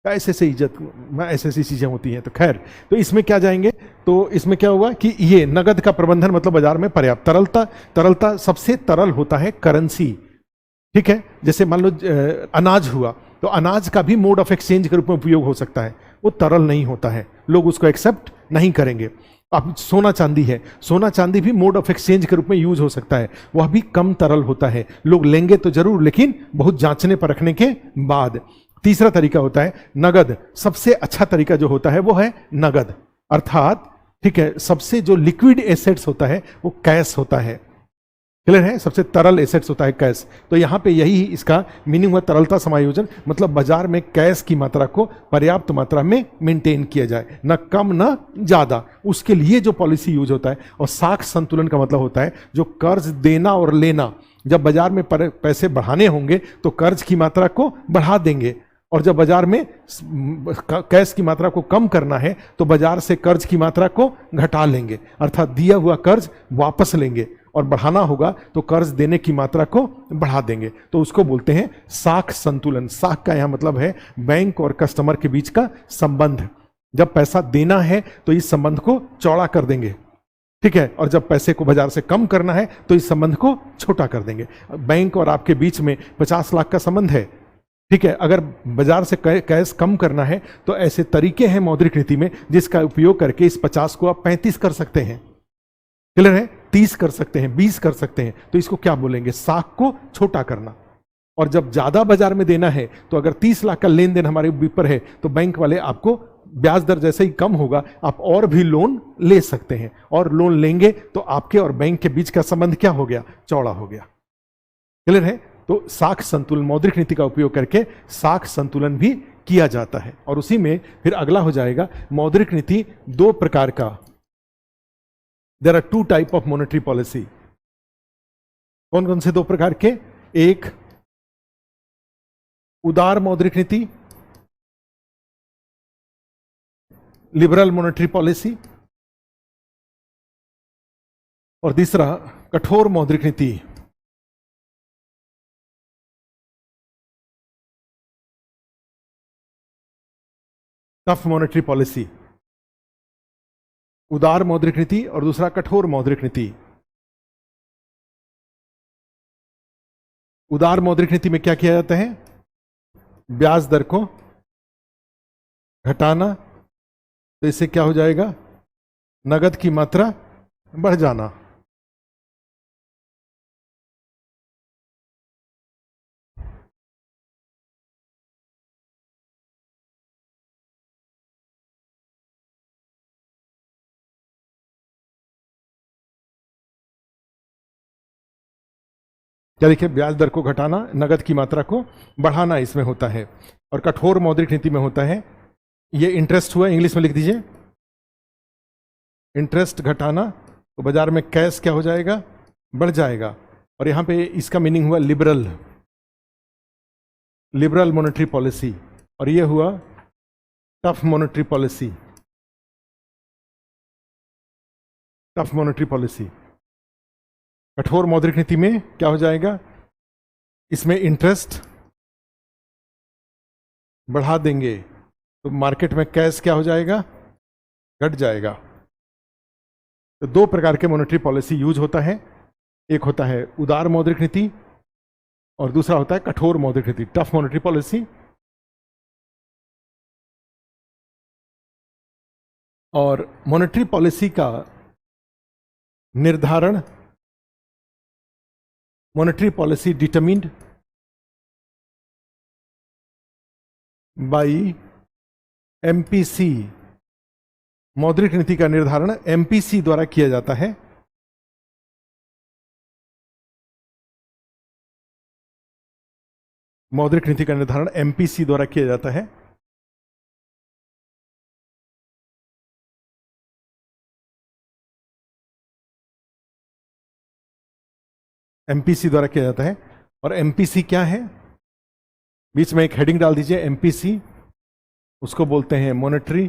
ऐसे से इज्जत, ऐसे ऐसी चीजें होती हैं। तो खैर, तो इसमें क्या जाएंगे, तो इसमें क्या हुआ कि ये नगद का प्रबंधन, मतलब बाजार में पर्याप्त तरलता सबसे तरल होता है करेंसी। ठीक है, जैसे मान लो अनाज हुआ तो अनाज का भी मोड ऑफ एक्सचेंज के रूप में उपयोग हो सकता है, वो तरल नहीं होता है, लोग उसको एक्सेप्ट नहीं करेंगे। अब सोना चांदी है, सोना चांदी भी मोड ऑफ एक्सचेंज के रूप में यूज हो सकता है, वह भी कम तरल होता है, लोग लेंगे तो जरूर लेकिन बहुत जांचने परखने के बाद। तीसरा तरीका होता है नगद। सबसे अच्छा तरीका जो होता है वो है नगद, अर्थात ठीक है, सबसे जो लिक्विड एसेट्स होता है वो कैश होता है। क्लियर है, सबसे तरल एसेट्स होता है कैश। तो यहां पे यही इसका मीनिंग हुआ तरलता समायोजन, मतलब बाजार में कैश की मात्रा को पर्याप्त मात्रा में मेंटेन किया जाए, न कम न ज्यादा, उसके लिए जो पॉलिसी यूज होता है। और साख संतुलन का मतलब होता है जो कर्ज देना और लेना, जब बाजार में पैसे बढ़ाने होंगे तो कर्ज की मात्रा को बढ़ा देंगे, और जब बाजार में कैश की मात्रा को कम करना है तो बाजार से कर्ज की मात्रा को घटा लेंगे, अर्थात दिया हुआ कर्ज वापस लेंगे, और बढ़ाना होगा तो कर्ज देने की मात्रा को बढ़ा देंगे। तो उसको बोलते हैं साख संतुलन। साख का यहां मतलब है बैंक और कस्टमर के बीच का संबंध। जब पैसा देना है तो इस संबंध को चौड़ा कर देंगे, ठीक है, और जब पैसे को बाजार से कम करना है तो इस संबंध को छोटा कर देंगे। बैंक और आपके बीच में 50 लाख का संबंध है, ठीक है, अगर बाजार से कैश कम करना है तो ऐसे तरीके हैं मौद्रिक नीति में जिसका उपयोग करके इस 50 को आप 35 कर सकते हैं। क्लियर है, 30 कर सकते हैं, 20 कर सकते हैं। तो इसको क्या बोलेंगे, साख को छोटा करना। और जब ज्यादा बाजार में देना है तो अगर 30 लाख का लेन देन हमारे ऊपर है तो बैंक वाले आपको ब्याज दर जैसे ही कम होगा आप और भी लोन ले सकते हैं, और लोन लेंगे तो आपके और बैंक के बीच का संबंध क्या हो गया, चौड़ा हो गया। क्लियर है, तो साख संतुलन, मौद्रिक नीति का उपयोग करके साख संतुलन भी किया जाता है। और उसी में फिर अगला हो जाएगा मौद्रिक नीति दो प्रकार का। There are two type of monetary policy. कौन कौन से दो प्रकार के, एक उदार मौद्रिक नीति, लिबरल मॉनेटरी पॉलिसी, और तीसरा कठोर मौद्रिक नीति, टफ मॉनेटरी पॉलिसी, उदार मौद्रिक नीति, और दूसरा कठोर मौद्रिक नीति। उदार मौद्रिक नीति में क्या किया जाता है? ब्याज दर को घटाना, तो इससे क्या हो जाएगा? नगद की मात्रा बढ़ जाना। क्या देखिए, ब्याज दर को घटाना, नगद की मात्रा को बढ़ाना इसमें होता है। और कठोर मौद्रिक नीति में होता है, ये इंटरेस्ट हुआ, इंग्लिश में लिख दीजिए, इंटरेस्ट घटाना, तो बाजार में कैश क्या हो जाएगा? बढ़ जाएगा। और यहां पे इसका मीनिंग हुआ लिबरल, लिबरल मॉनेटरी पॉलिसी, और ये हुआ tough monetary policy, tough monetary policy. कठोर मौद्रिक नीति में क्या हो जाएगा? इसमें इंटरेस्ट बढ़ा देंगे, तो मार्केट में कैश क्या हो जाएगा? घट जाएगा। तो दो प्रकार के मॉनेटरी पॉलिसी यूज होता है, एक होता है उदार मौद्रिक नीति और दूसरा होता है कठोर मौद्रिक नीति, टफ मॉनेटरी पॉलिसी। और मॉनेटरी पॉलिसी का निर्धारण, monetary policy determined by MPC, मौद्रिक नीति का निर्धारण एमपीसी द्वारा किया जाता है। मौद्रिक नीति का निर्धारण एमपीसी द्वारा किया जाता है। एमपीसी द्वारा किया जाता है। और एमपीसी क्या है? बीच में एक हेडिंग डाल दीजिए, एमपीसी, उसको बोलते हैं monetary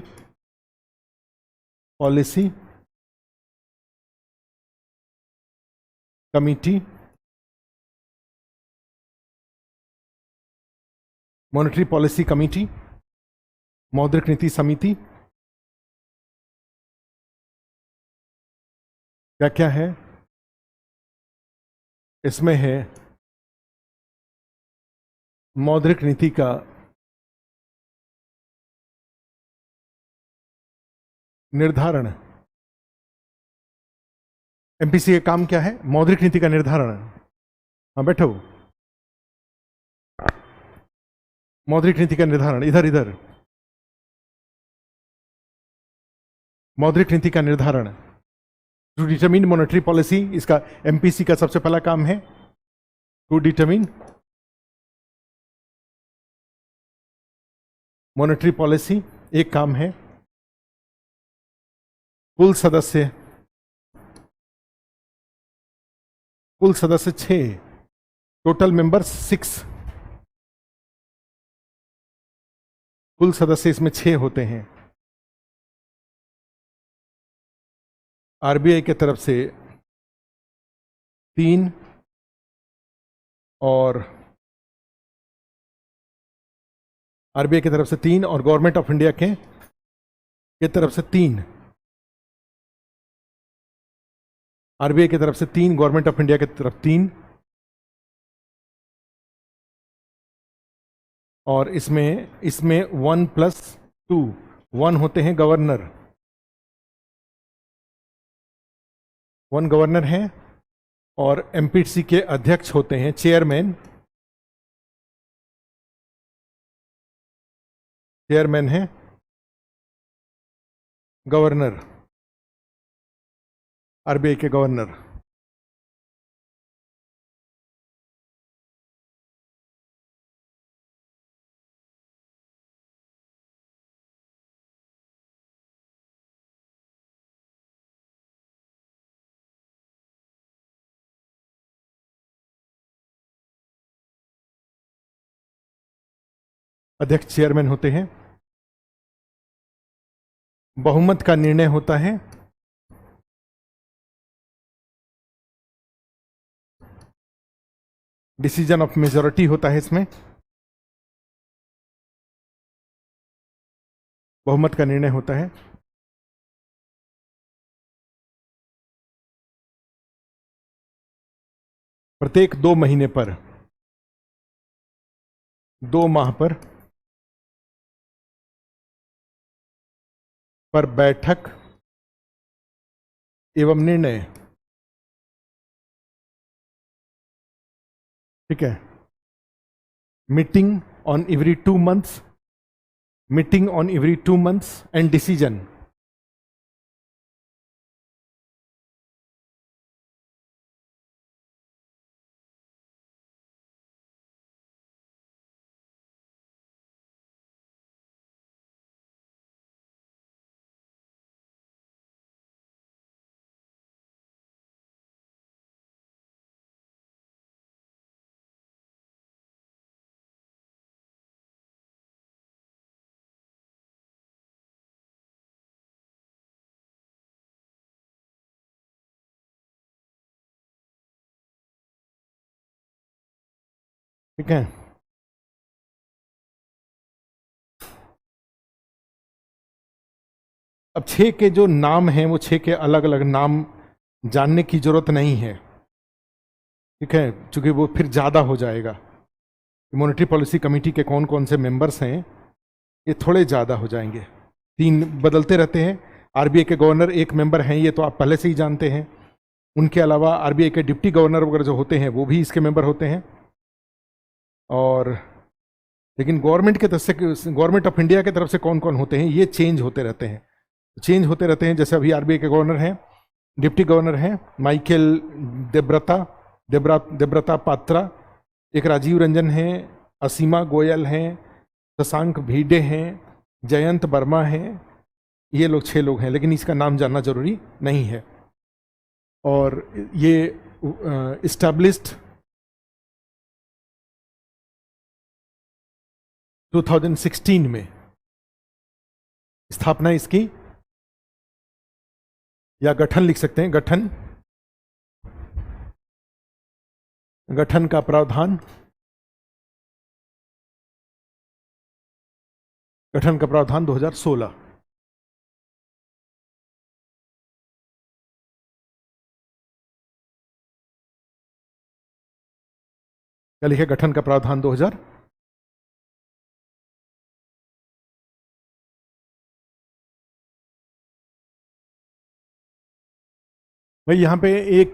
policy committee, monetary policy committee, मौद्रिक नीति समिति। क्या क्या है इसमें? है मौद्रिक नीति का निर्धारण। एमपीसी का काम क्या है? मौद्रिक नीति का निर्धारण। हाँ बैठो, मौद्रिक नीति का निर्धारण, इधर इधर, मौद्रिक नीति का निर्धारण, टू डिटरमिन मॉनेटरी पॉलिसी, इसका एमपीसी का सबसे पहला काम है टू डिटरमिन मॉनेटरी पॉलिसी। एक काम है, कुल सदस्य 6, टोटल मेंबर्स 6, कुल सदस्य इसमें 6 होते हैं। आरबीआई के तरफ से 3 और आरबीआई की तरफ से 3 और गवर्नमेंट ऑफ इंडिया के तरफ से 3, आरबीआई की तरफ से 3, गवर्नमेंट ऑफ इंडिया की तरफ 3, और इसमें 1+2, 1 होते हैं गवर्नर, 1 गवर्नर है, और एमपीसी के अध्यक्ष होते हैं चेयरमैन, चेयरमैन है गवर्नर, आरबीआई के गवर्नर। अध्यक्ष चेयरमैन होते हैं। बहुमत का निर्णय होता है, डिसीजन ऑफ मेजॉरिटी होता है इसमें। बहुमत का निर्णय होता है। प्रत्येक 2 महीने पर, 2 माह पर बैठक एवं निर्णय, ठीक है। Meeting on every 2 months, meeting on every 2 months and decision. ठीक है। अब 6 के जो नाम हैं वो 6 के अलग अलग नाम जानने की जरूरत नहीं है, ठीक है, क्योंकि वो फिर ज्यादा हो जाएगा। मॉनेटरी पॉलिसी कमेटी के कौन कौन से मेंबर्स हैं ये थोड़े ज्यादा हो जाएंगे। 3 बदलते रहते हैं। आरबीआई के गवर्नर 1 मेंबर हैं, ये तो आप पहले से ही जानते हैं। उनके अलावा आरबीआई के डिप्टी गवर्नर वगैरह जो होते हैं वो भी इसके मेंबर होते हैं। और लेकिन गवर्नमेंट के तरफ से, गवर्नमेंट ऑफ इंडिया की तरफ से कौन कौन होते हैं ये चेंज होते रहते हैं, चेंज होते रहते हैं। जैसे अभी आरबीआई के गवर्नर हैं, डिप्टी गवर्नर हैं माइकल देब्रता पात्रा, एक राजीव रंजन हैं, असीमा गोयल हैं, शशांक भिडे हैं, जयंत वर्मा हैं। ये लोग 6 लोग हैं, लेकिन इसका नाम जानना जरूरी नहीं है। और ये इस्टेब्लिश्ड 2016 में, स्थापना इसकी, या गठन लिख सकते हैं, गठन का प्रावधान, गठन का प्रावधान 2016। क्या लिखे? गठन का प्रावधान 2000। भाई यहाँ पे एक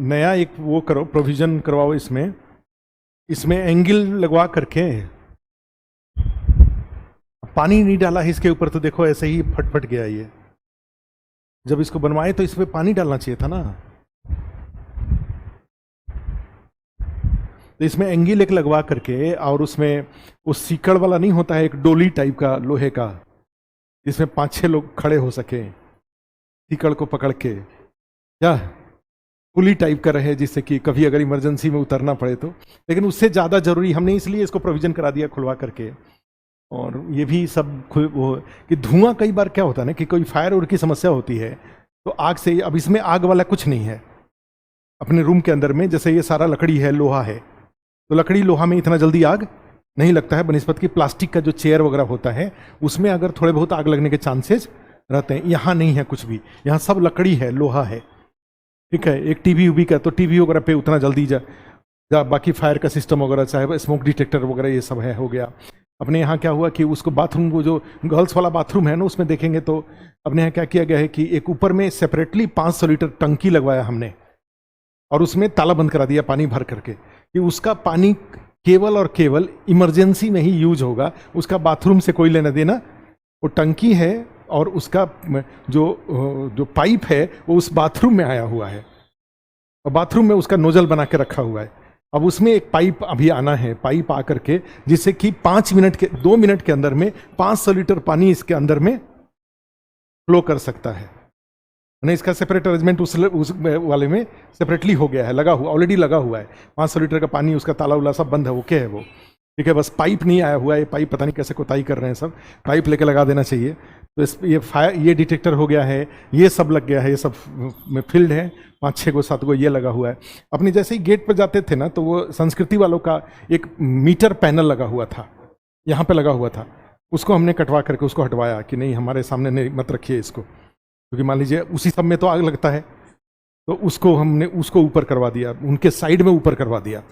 नया एक वो करो, प्रोविजन करवाओ इसमें एंगल लगवा करके। पानी नहीं डाला है इसके ऊपर तो देखो ऐसे ही फट गया ये। जब इसको बनवाए तो इसमें पानी डालना चाहिए था ना। तो इसमें एंगल एक लगवा करके, और उसमें उस सीकड़ वाला नहीं होता है, एक डोली टाइप का लोहे का, जिसमें 5-6 लोग खड़े हो सके सीकड़ को पकड़ के, क्या पुली टाइप का रहे, जिससे कि कभी अगर इमरजेंसी में उतरना पड़े तो। लेकिन उससे ज़्यादा जरूरी हमने इसलिए इसको प्रोविजन करा दिया खुलवा करके। और ये भी सब वो कि धुआं, कई बार क्या होता है ना कि कोई फायर और की समस्या होती है तो आग से, अब इसमें आग वाला कुछ नहीं है। अपने रूम के अंदर में जैसे ये सारा लकड़ी है, लोहा है, तो लकड़ी लोहा में इतना जल्दी आग नहीं लगता है बनिस्पत की प्लास्टिक का जो चेयर वगैरह होता है उसमें अगर थोड़े बहुत आग लगने के चांसेस रहते हैं। यहाँ नहीं है कुछ भी, यहाँ सब लकड़ी है, लोहा है, ठीक है। एक टीवी उवी का तो टीवी वगैरह पे उतना जल्दी जा बाकी फायर का सिस्टम वगैरह, चाहे स्मोक डिटेक्टर वगैरह ये सब है, हो गया। अपने यहाँ क्या हुआ कि उसको बाथरूम, वो जो गर्ल्स वाला बाथरूम है ना, उसमें देखेंगे तो अपने यहाँ क्या किया गया है कि एक ऊपर में सेपरेटली 500 लीटर टंकी लगवाया हमने, और उसमें ताला बंद करा दिया पानी भर करके, कि उसका पानी केवल और केवल इमरजेंसी में ही यूज होगा। उसका बाथरूम से कोई लेना देना, वो टंकी है और उसका जो पाइप है वो उस बाथरूम में आया हुआ है, और बाथरूम में उसका नोजल बना के रखा हुआ है। अब उसमें एक पाइप अभी आना है, पाइप आकर के, जिससे कि 2 मिनट के अंदर में 500 लीटर पानी इसके अंदर में फ्लो कर सकता है। नहीं, इसका सेपरेट अरेंजमेंट उस वाले में सेपरेटली हो गया है, लगा हुआ, ऑलरेडी लगा हुआ है। 500 लीटर का पानी, उसका ताला उला सब बंद है, ओके है वो, ठीक है। बस पाइप नहीं आया हुआ है, ये पाइप पता नहीं कैसे कोताही कर रहे हैं सब, पाइप लेके लगा देना चाहिए। तो ये डिटेक्टर हो गया है, ये सब लग गया है, ये सब में फील्ड है, 5-6 को 7 को ये लगा हुआ है। अपने जैसे ही गेट पर जाते थे ना तो वो संस्कृति वालों का एक मीटर पैनल लगा हुआ था, यहाँ पे लगा हुआ था, उसको हमने कटवा करके उसको हटवाया कि नहीं, हमारे सामने नहीं मत रखिए इसको, क्योंकि मान लीजिए उसी सब में तो आग लगता है। तो उसको हमने उसको ऊपर करवा दिया, उनके साइड में ऊपर करवा दिया।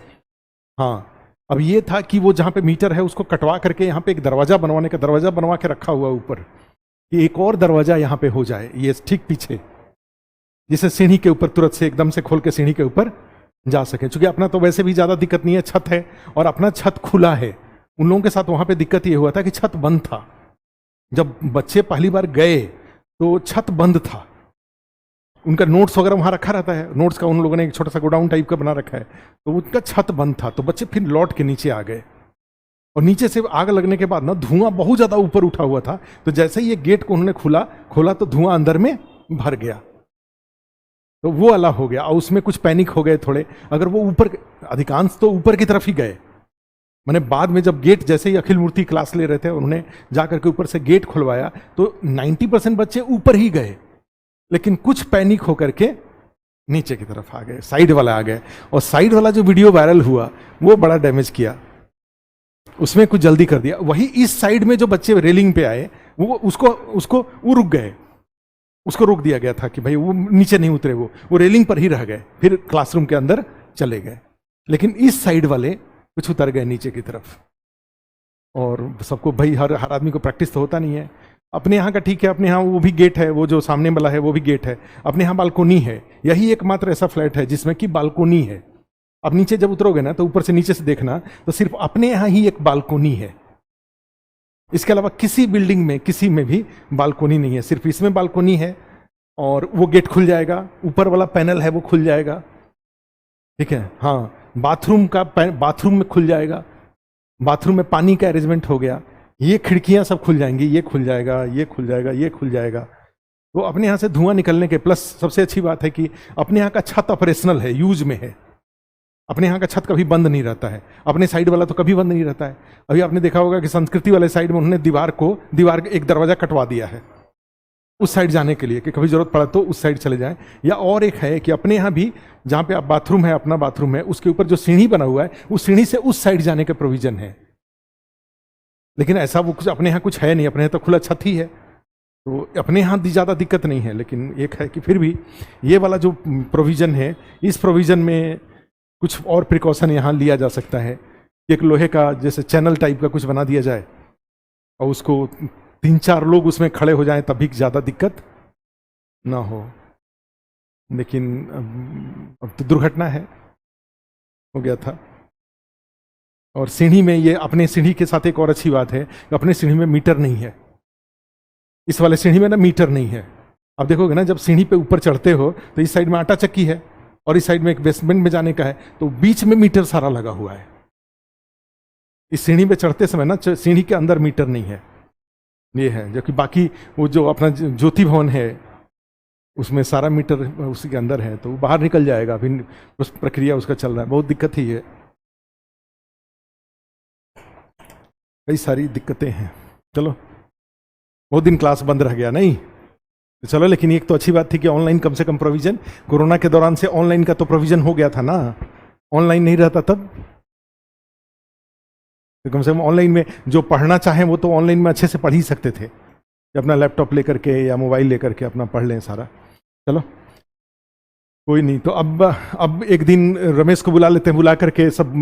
हाँ, अब ये था कि वो जहाँ पे मीटर है उसको कटवा करके यहाँ पे एक दरवाजा बनवा के रखा हुआ ऊपर, कि एक और दरवाजा यहाँ पे हो जाए, ये ठीक पीछे, जिसे सीढ़ी के ऊपर तुरंत से एकदम से खोल के सीढ़ी के ऊपर जा सके। क्योंकि अपना तो वैसे भी ज्यादा दिक्कत नहीं है, छत है और अपना छत खुला है। उन लोगों के साथ वहां पे दिक्कत ये हुआ था कि छत बंद था। जब बच्चे पहली बार गए तो छत बंद था। उनका नोट्स वगैरह वहां रखा रहता है, नोट्स का उन लोगों ने एक छोटा सा गोडाउन टाइप का बना रखा है, तो उनका छत बंद था। तो बच्चे फिर लौट के नीचे आ गए, और नीचे से आग लगने के बाद ना धुआं बहुत ज्यादा ऊपर उठा हुआ था। तो जैसे ही ये गेट को उन्होंने खोला तो धुआं अंदर में भर गया, तो वो अलग हो गया। और उसमें कुछ पैनिक हो गए थोड़े। अगर वो ऊपर, अधिकांश तो ऊपर की तरफ ही गए। मैंने बाद में जब गेट, जैसे ही अखिल मूर्ति क्लास ले रहे थे, उन्होंने जाकर के ऊपर से गेट खुलवाया तो 90% बच्चे ऊपर ही गए, लेकिन कुछ पैनिक होकर के नीचे की तरफ आ गए, साइड वाला आ गए। और साइड वाला जो वीडियो वायरल हुआ वो बड़ा डैमेज किया, उसमें कुछ जल्दी कर दिया। वही इस साइड में जो बच्चे रेलिंग पे आए वो वो रुक गए, उसको रोक दिया गया था कि भाई वो नीचे नहीं उतरे, वो रेलिंग पर ही रह गए, फिर क्लासरूम के अंदर चले गए। लेकिन इस साइड वाले कुछ उतर गए नीचे की तरफ। और सबको भाई हर आदमी को प्रैक्टिस तो होता नहीं है। अपने यहाँ का ठीक है, अपने यहाँ वो भी गेट है, वो जो सामने वाला है वो भी गेट है, अपने यहाँ बालकोनी है। यही एकमात्र ऐसा फ्लैट है जिसमें कि बालकोनी है। अब नीचे जब उतरोगे ना तो ऊपर से नीचे से देखना तो सिर्फ अपने यहाँ ही एक बालकोनी है, इसके अलावा किसी बिल्डिंग में किसी में भी बालकोनी नहीं है, सिर्फ इसमें बालकोनी है। और वो गेट खुल जाएगा, ऊपर वाला पैनल है वो खुल जाएगा, ठीक है। हाँ, बाथरूम में खुल जाएगा, बाथरूम में पानी का अरेंजमेंट हो गया, ये खिड़कियां सब खुल जाएंगी, ये खुल जाएगा, ये खुल जाएगा, ये खुल जाएगा। तो अपने यहाँ से धुआं निकलने के प्लस सबसे अच्छी बात है कि अपने यहाँ का छत ऑपरेशनल है, यूज में है। अपने यहाँ का छत कभी बंद नहीं रहता है, अपने साइड वाला तो कभी बंद नहीं रहता है। अभी आपने देखा होगा कि संस्कृति वाले साइड में उन्होंने दीवार एक दरवाजा कटवा दिया है उस साइड जाने के लिए, कि कभी जरूरत पड़ा तो उस साइड चले जाएं। या और एक है कि अपने यहाँ भी जहाँ पे आप बाथरूम है, अपना बाथरूम है, उसके ऊपर जो सीढ़ी बना हुआ है उस सीढ़ी से उस साइड जाने का प्रोविजन है। लेकिन ऐसा वो कुछ अपने यहाँ कुछ है नहीं, अपने यहाँ तो खुला छत ही है, तो अपने यहाँ ज़्यादा दिक्कत नहीं है। लेकिन एक है कि फिर भी ये वाला जो प्रोविजन है, इस प्रोविजन में कुछ और प्रिकॉशन यहाँ लिया जा सकता है। एक लोहे का जैसे चैनल टाइप का कुछ बना दिया जाए और उसको 3-4 लोग उसमें खड़े हो जाएं तभी ज़्यादा दिक्कत ना हो। लेकिन अब तो दुर्घटना है, हो गया था। और सीढ़ी में, ये अपने सीढ़ी के साथ एक और अच्छी बात है कि अपने सीढ़ी में मीटर नहीं है। इस वाले सीढ़ी में ना मीटर नहीं है। अब देखोगे ना, जब सीढ़ी पे ऊपर चढ़ते हो तो इस साइड में आटा चक्की है और इस साइड में एक बेसमेंट में जाने का है, तो बीच में मीटर सारा लगा हुआ है। इस सीढ़ी पे चढ़ते समय ना सीढ़ी के अंदर मीटर नहीं है, ये है। जबकि बाकी वो जो अपना ज्योति भवन है उसमें सारा मीटर उसी के अंदर है, तो वो बाहर निकल जाएगा, अभी उस प्रक्रिया उसका चल रहा है। बहुत दिक्कत ही है, कई सारी दिक्कतें हैं। चलो, बहुत दिन क्लास बंद रह गया नहीं, तो चलो। लेकिन एक तो अच्छी बात थी कि ऑनलाइन कम से कम प्रोविजन, कोरोना के दौरान से ऑनलाइन का तो प्रोविजन हो गया था ना। ऑनलाइन नहीं रहता तब, तो कम से कम ऑनलाइन में जो पढ़ना चाहें वो तो ऑनलाइन में अच्छे से पढ़ ही सकते थे, अपना लैपटॉप लेकर के या मोबाइल लेकर के अपना पढ़ लें सारा। चलो कोई नहीं। तो अब एक दिन रमेश को बुला लेते हैं, बुला करके सब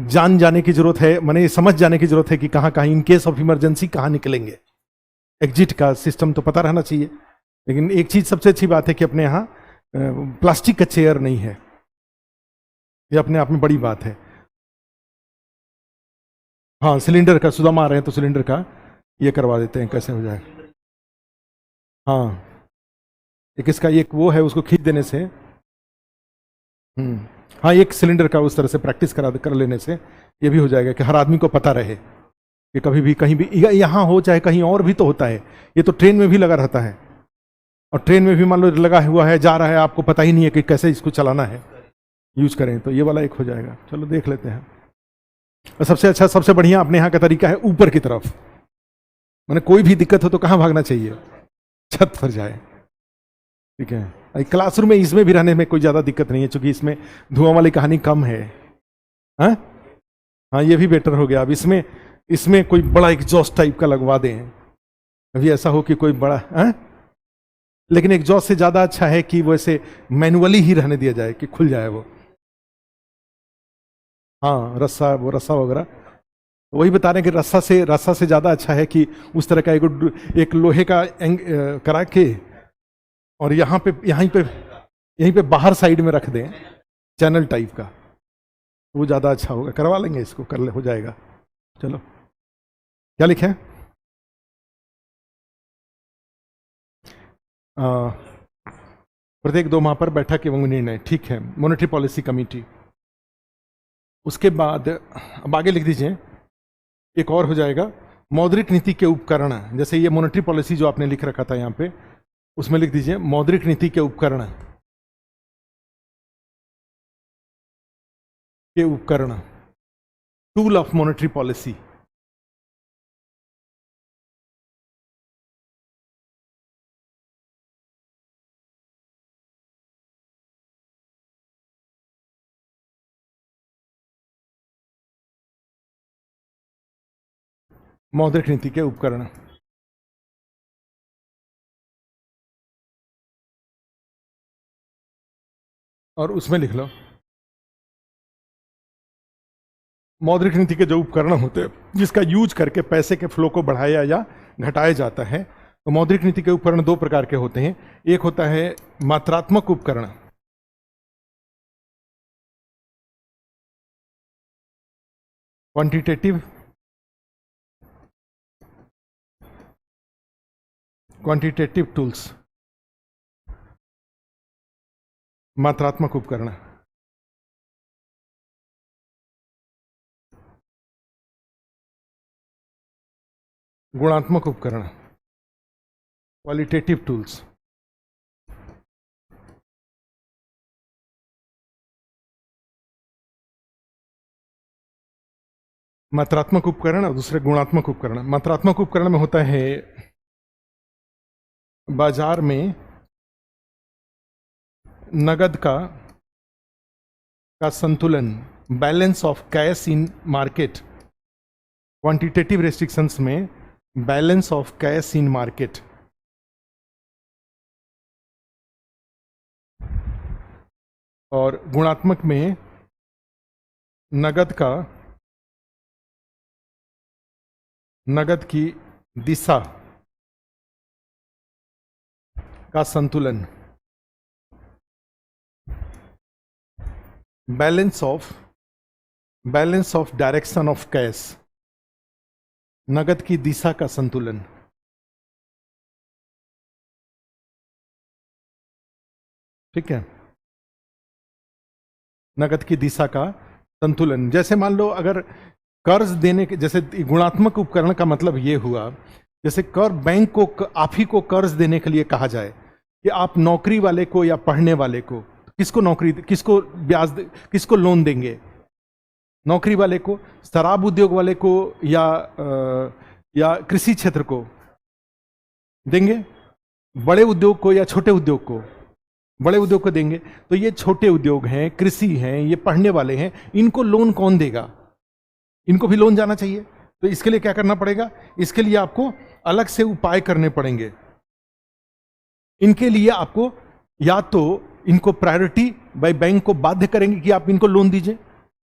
जान जाने की जरूरत है, माने समझ जाने की जरूरत है कि कहाँ कहाँ इन केस ऑफ इमरजेंसी कहाँ निकलेंगे। एग्जिट का सिस्टम तो पता रहना चाहिए। लेकिन एक चीज सबसे अच्छी बात है कि अपने यहाँ प्लास्टिक का चेयर नहीं है, ये अपने आप में बड़ी बात है। हाँ, सिलेंडर का, सुदामा आ रहे हैं तो सिलेंडर का ये करवा देते हैं, कैसे हो जाए। हाँ, एक इसका एक वो है, उसको खींच देने से हाँ, एक सिलेंडर का उस तरह से प्रैक्टिस कर लेने से ये भी हो जाएगा कि हर आदमी को पता रहे कि कभी भी कहीं भी यहाँ हो चाहे कहीं और भी तो होता है। ये तो ट्रेन में भी लगा रहता है, और ट्रेन में भी मान लो लगा हुआ है, जा रहा है, आपको पता ही नहीं है कि कैसे इसको चलाना है, यूज करें, तो ये वाला एक हो जाएगा। चलो देख लेते हैं। और सबसे अच्छा, सबसे बढ़िया अपने यहाँ का तरीका है ऊपर की तरफ। मैंने कोई भी दिक्कत हो तो कहाँ भागना चाहिए? छत पर जाए, ठीक है। क्लासरूम में इसमें भी रहने में कोई ज्यादा दिक्कत नहीं है, क्योंकि इसमें धुआं वाली कहानी कम है। हाँ, ये भी बेटर हो गया। अब इसमें इसमें कोई बड़ा एग्जॉस्ट टाइप का लगवा दें, अभी ऐसा हो कि कोई बड़ा है, लेकिन एग्जॉस्ट से ज्यादा अच्छा है कि वो ऐसे मैनुअली ही रहने दिया जाए कि खुल जाए वो। हाँ रस्सा, वो रस्सा वगैरह वही बता रहे हैं कि रस्सा से ज्यादा अच्छा है कि उस तरह का एक लोहे का करा के और यहीं पे बाहर साइड में रख दें, चैनल टाइप का, वो ज्यादा अच्छा होगा। करवा लेंगे इसको, हो जाएगा। चलो क्या लिखे हैं? प्रत्येक 2 माह पर बैठक एवं निर्णय, ठीक है, मॉनेटरी पॉलिसी कमेटी। उसके बाद अब आगे लिख दीजिए, एक और हो जाएगा मौद्रिक नीति के उपकरण। जैसे ये मॉनेटरी पॉलिसी जो आपने लिख रखा था यहाँ पे, उसमें लिख दीजिए मौद्रिक नीति के उपकरण, टूल ऑफ मॉनेटरी पॉलिसी। मौद्रिक नीति के उपकरण, और उसमें लिख लो मौद्रिक नीति के जो उपकरण होते हैं जिसका यूज करके पैसे के फ्लो को बढ़ाया या घटाया जाता है। तो मौद्रिक नीति के उपकरण 2 प्रकार के होते हैं। एक होता है मात्रात्मक उपकरण, क्वांटिटेटिव टूल्स, मात्रात्मक उपकरण। गुणात्मक उपकरण, क्वालिटेटिव टूल्स। मात्रात्मक उपकरण और दूसरे गुणात्मक उपकरण। मात्रात्मक उपकरण में होता है बाजार में नगद का संतुलन, balance of cash in market. Quantitative restrictions में balance of cash in market. और गुणात्मक में नगद की दिशा का संतुलन, balance of direction of cash, नगद की दिशा का संतुलन। ठीक है, नगद की दिशा का संतुलन। जैसे मान लो अगर कर्ज देने के, जैसे गुणात्मक उपकरण का मतलब ये हुआ, जैसे बैंक को आप ही को कर्ज देने के लिए कहा जाए कि आप नौकरी वाले को या पढ़ने वाले को, किसको ब्याज, किसको लोन देंगे? नौकरी वाले को, शराब उद्योग वाले को, या कृषि क्षेत्र को देंगे? बड़े उद्योग को या छोटे उद्योग को? बड़े उद्योग को देंगे। तो ये छोटे उद्योग हैं, कृषि हैं, ये पढ़ने वाले हैं, इनको लोन कौन देगा? इनको भी लोन जाना चाहिए। तो इसके लिए क्या करना पड़ेगा? इसके लिए आपको अलग से उपाय करने पड़ेंगे। इनके लिए आपको या तो इनको प्रायोरिटी बाय बैंक को बाध्य करेंगे कि आप इनको लोन दीजिए,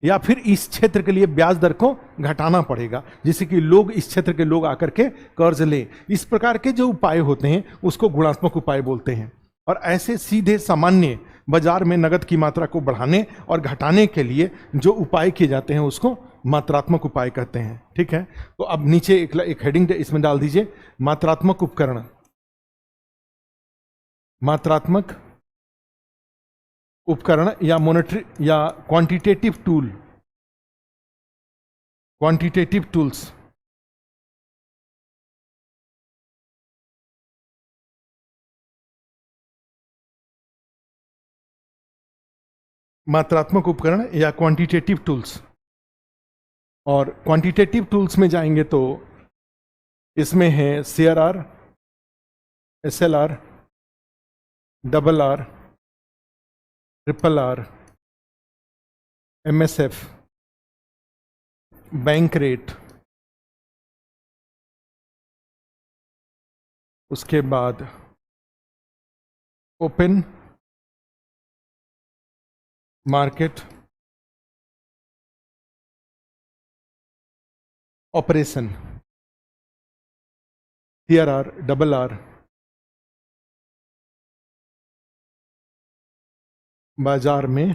या फिर इस क्षेत्र के लिए ब्याज दर को घटाना पड़ेगा, जिससे कि लोग, इस क्षेत्र के लोग आकर के कर्ज लें। इस प्रकार के जो उपाय होते हैं उसको गुणात्मक उपाय बोलते हैं। और ऐसे सीधे सामान्य बाजार में नगद की मात्रा को बढ़ाने और घटाने के लिए जो उपाय किए जाते हैं उसको मात्रात्मक उपाय कहते हैं। ठीक है, तो अब नीचे एक हेडिंग इसमें डाल दीजिए, मात्रात्मक उपकरण, मात्रात्मक उपकरण या मॉनेटरी या क्वांटिटेटिव टूल्स। मात्रात्मक उपकरण या क्वांटिटेटिव टूल्स। और क्वांटिटेटिव टूल्स में जाएंगे तो इसमें है CRR, SLR, RRR, RRR, MSF, bank rate, उसके बाद open market operation, CRR, double R, बाजार में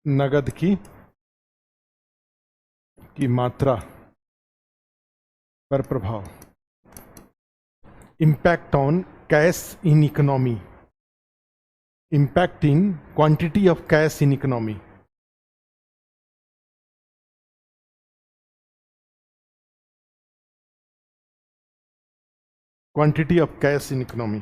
नगद की मात्रा पर प्रभाव। Impact on cash in economy, impact in quantity of cash in economy. Quantity of cash in economy.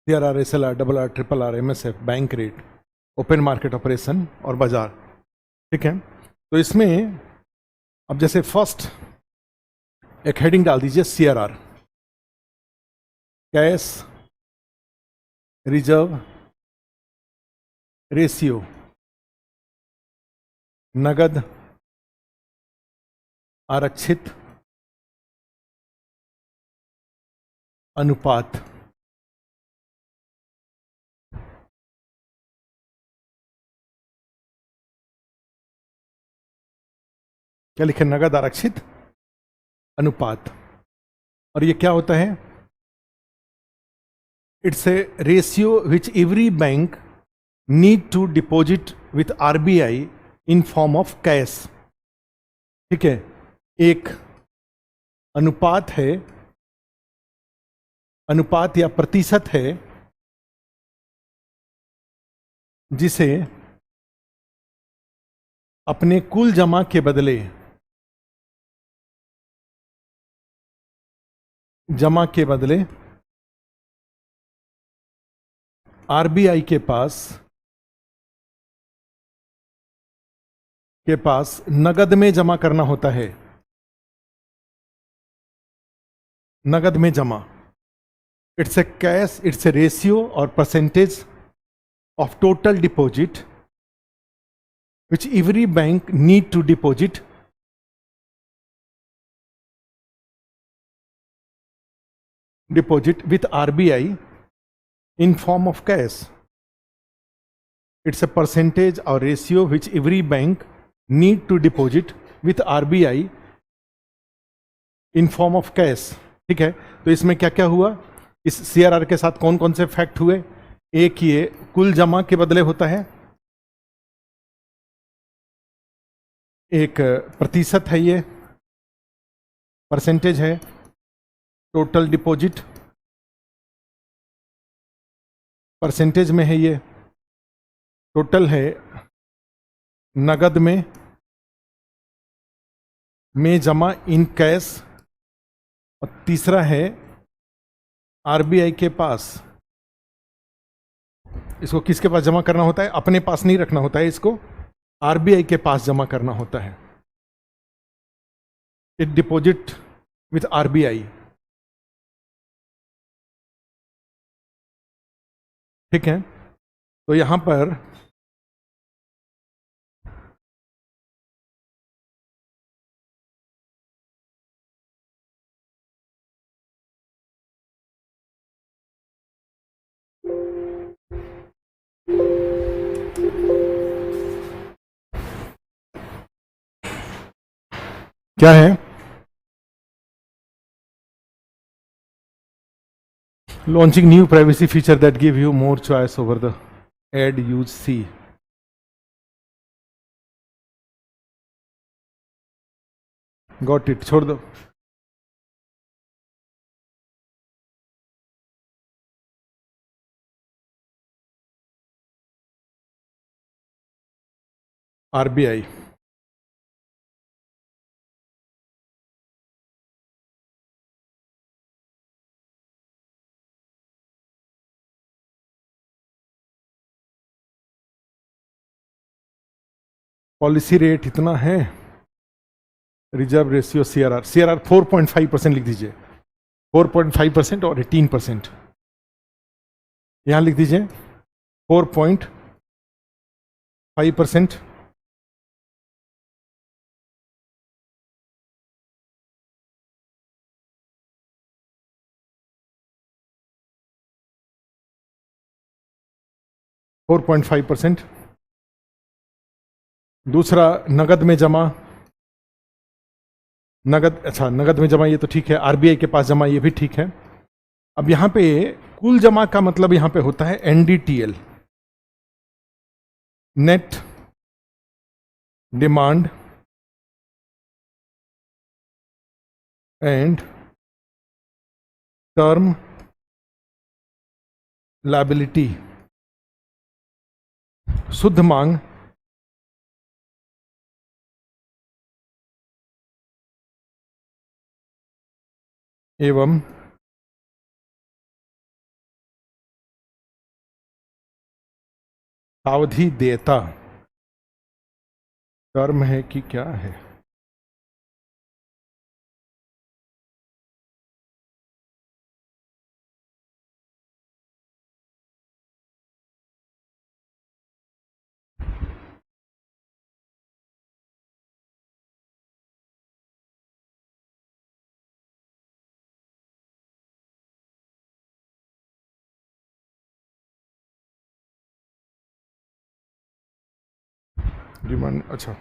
CRR, SLR, double R, triple are, MSF, bank rate, open market operation और बाजार। ठीक है, तो इसमें अब जैसे फर्स्ट एक हेडिंग डाल दीजिए CRR, कैश रिजर्व रेशियो, नगद आरक्षित अनुपात। क्या लिखे? नगद आरक्षित अनुपात। और ये क्या होता है? It's a ratio which every bank need to deposit with RBI in form of cash. ठीक है, एक अनुपात है, अनुपात या प्रतिशत है जिसे अपने कुल जमा के बदले, जमा के बदले RBI के पास नगद में जमा करना होता है। नगद में जमा, it's a cash, it's a ratio और percentage of total deposit which every bank need to deposit with RBI in form of cash. It's a percentage or ratio which every bank need to deposit with RBI in form of cash. ठीक है, तो इसमें क्या क्या हुआ? इस CRR के साथ कौन कौन से फैक्ट हुए? एक ये कुल जमा के बदले होता है, एक प्रतिशत है, ये परसेंटेज है, टोटल डिपॉजिट परसेंटेज में है, ये टोटल है नगद में जमा इन कैश, और तीसरा है RBI के पास। इसको किसके पास जमा करना होता है? अपने पास नहीं रखना होता है, इसको RBI के पास जमा करना होता है। It deposit with RBI। ठीक है, तो यहां पर क्या है? Launching new privacy feature that give you more choice over the ad use see. Got it, छोड़ दो। RBI पॉलिसी रेट इतना है, रिजर्व रेशियो सीआरआर, सीआरआर 4.5% लिख दीजिए, 4.5% और 18%, यहां लिख दीजिए 4.5%, दूसरा नगद में जमा, नगद, अच्छा नगद में जमा ये तो ठीक है, आरबीआई के पास जमा ये भी ठीक है। अब यहां पे कुल जमा का मतलब यहां पे होता है NDTL, net demand and term liability, शुद्ध मांग एवं अवधि देयता, टर्म है कि क्या है, डिमांड, अच्छा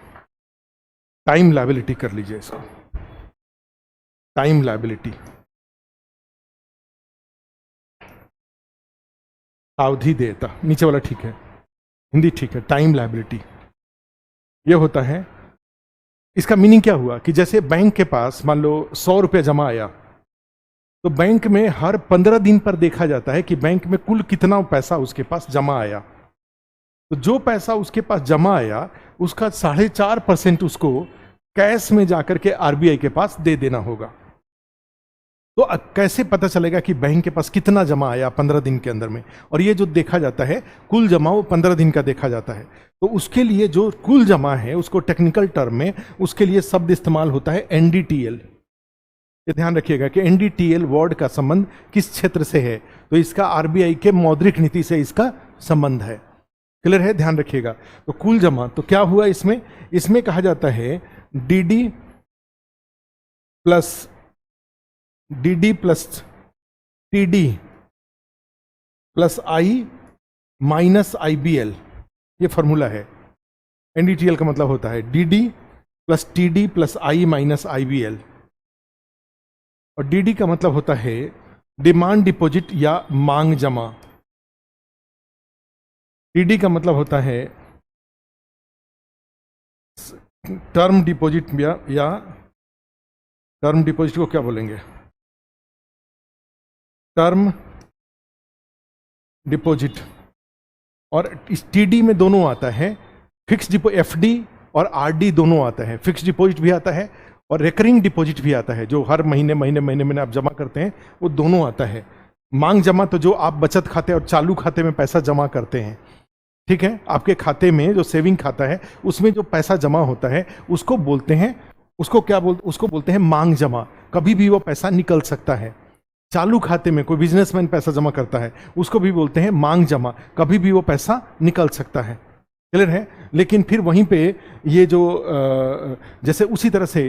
टाइम लायबिलिटी कर लीजिए इसको, टाइम लायबिलिटी, अवधि देयता, नीचे वाला ठीक है, हिंदी ठीक है, टाइम लायबिलिटी ये होता है। इसका मीनिंग क्या हुआ कि जैसे बैंक के पास मान लो 100 रुपया जमा आया, तो बैंक में हर 15 दिन पर देखा जाता है कि बैंक में कुल कितना पैसा उसके पास जमा आया। तो जो पैसा उसके पास जमा आया उसका 4.5% उसको कैश में जाकर के आरबीआई के पास दे देना होगा। तो कैसे पता चलेगा कि बैंक के पास कितना जमा आया 15 दिन के अंदर में? और ये जो देखा जाता है कुल जमा, वो 15 दिन का देखा जाता है। तो उसके लिए जो कुल जमा है उसको टेक्निकल टर्म में उसके लिए शब्द इस्तेमाल होता है एनडीटीएल। ये ध्यान रखिएगा कि एनडीटीएल वर्ड का संबंध किस क्षेत्र से है, तो इसका आरबीआई के मौद्रिक नीति से इसका संबंध है। क्लियर है? ध्यान रखिएगा। तो कुल जमा तो क्या हुआ इसमें? इसमें कहा जाता है डीडी प्लस टीडी प्लस आई माइनस आईबीएल, ये फॉर्मूला है। एनडीटीएल का मतलब होता है डीडी प्लस टीडी प्लस आई माइनस आईबीएल, और डीडी का मतलब होता है डिमांड डिपॉजिट या मांग जमा। टीडी का मतलब होता है टर्म डिपॉजिट या टर्म डिपॉजिट को क्या बोलेंगे? Term deposit. और इस टीडी में दोनों आता है, फिक्स डिपॉजिट एफडी और आरडी दोनों आता है। फिक्स डिपॉजिट भी आता है और रिकरिंग डिपॉजिट भी आता है, जो हर महीने आप जमा करते हैं, वो दोनों आता है। मांग जमा तो जो आप बचत खाते और चालू खाते में पैसा जमा करते हैं, ठीक है, आपके खाते में जो सेविंग खाता है उसमें जो पैसा जमा होता है उसको बोलते हैं, उसको बोलते हैं मांग जमा। कभी भी वो पैसा निकल सकता है। चालू खाते में कोई बिजनेसमैन पैसा जमा करता है उसको भी बोलते हैं मांग जमा, कभी भी वो पैसा निकल सकता है। क्लियर है? लेकिन फिर वहीं पे ये जो जैसे उसी तरह से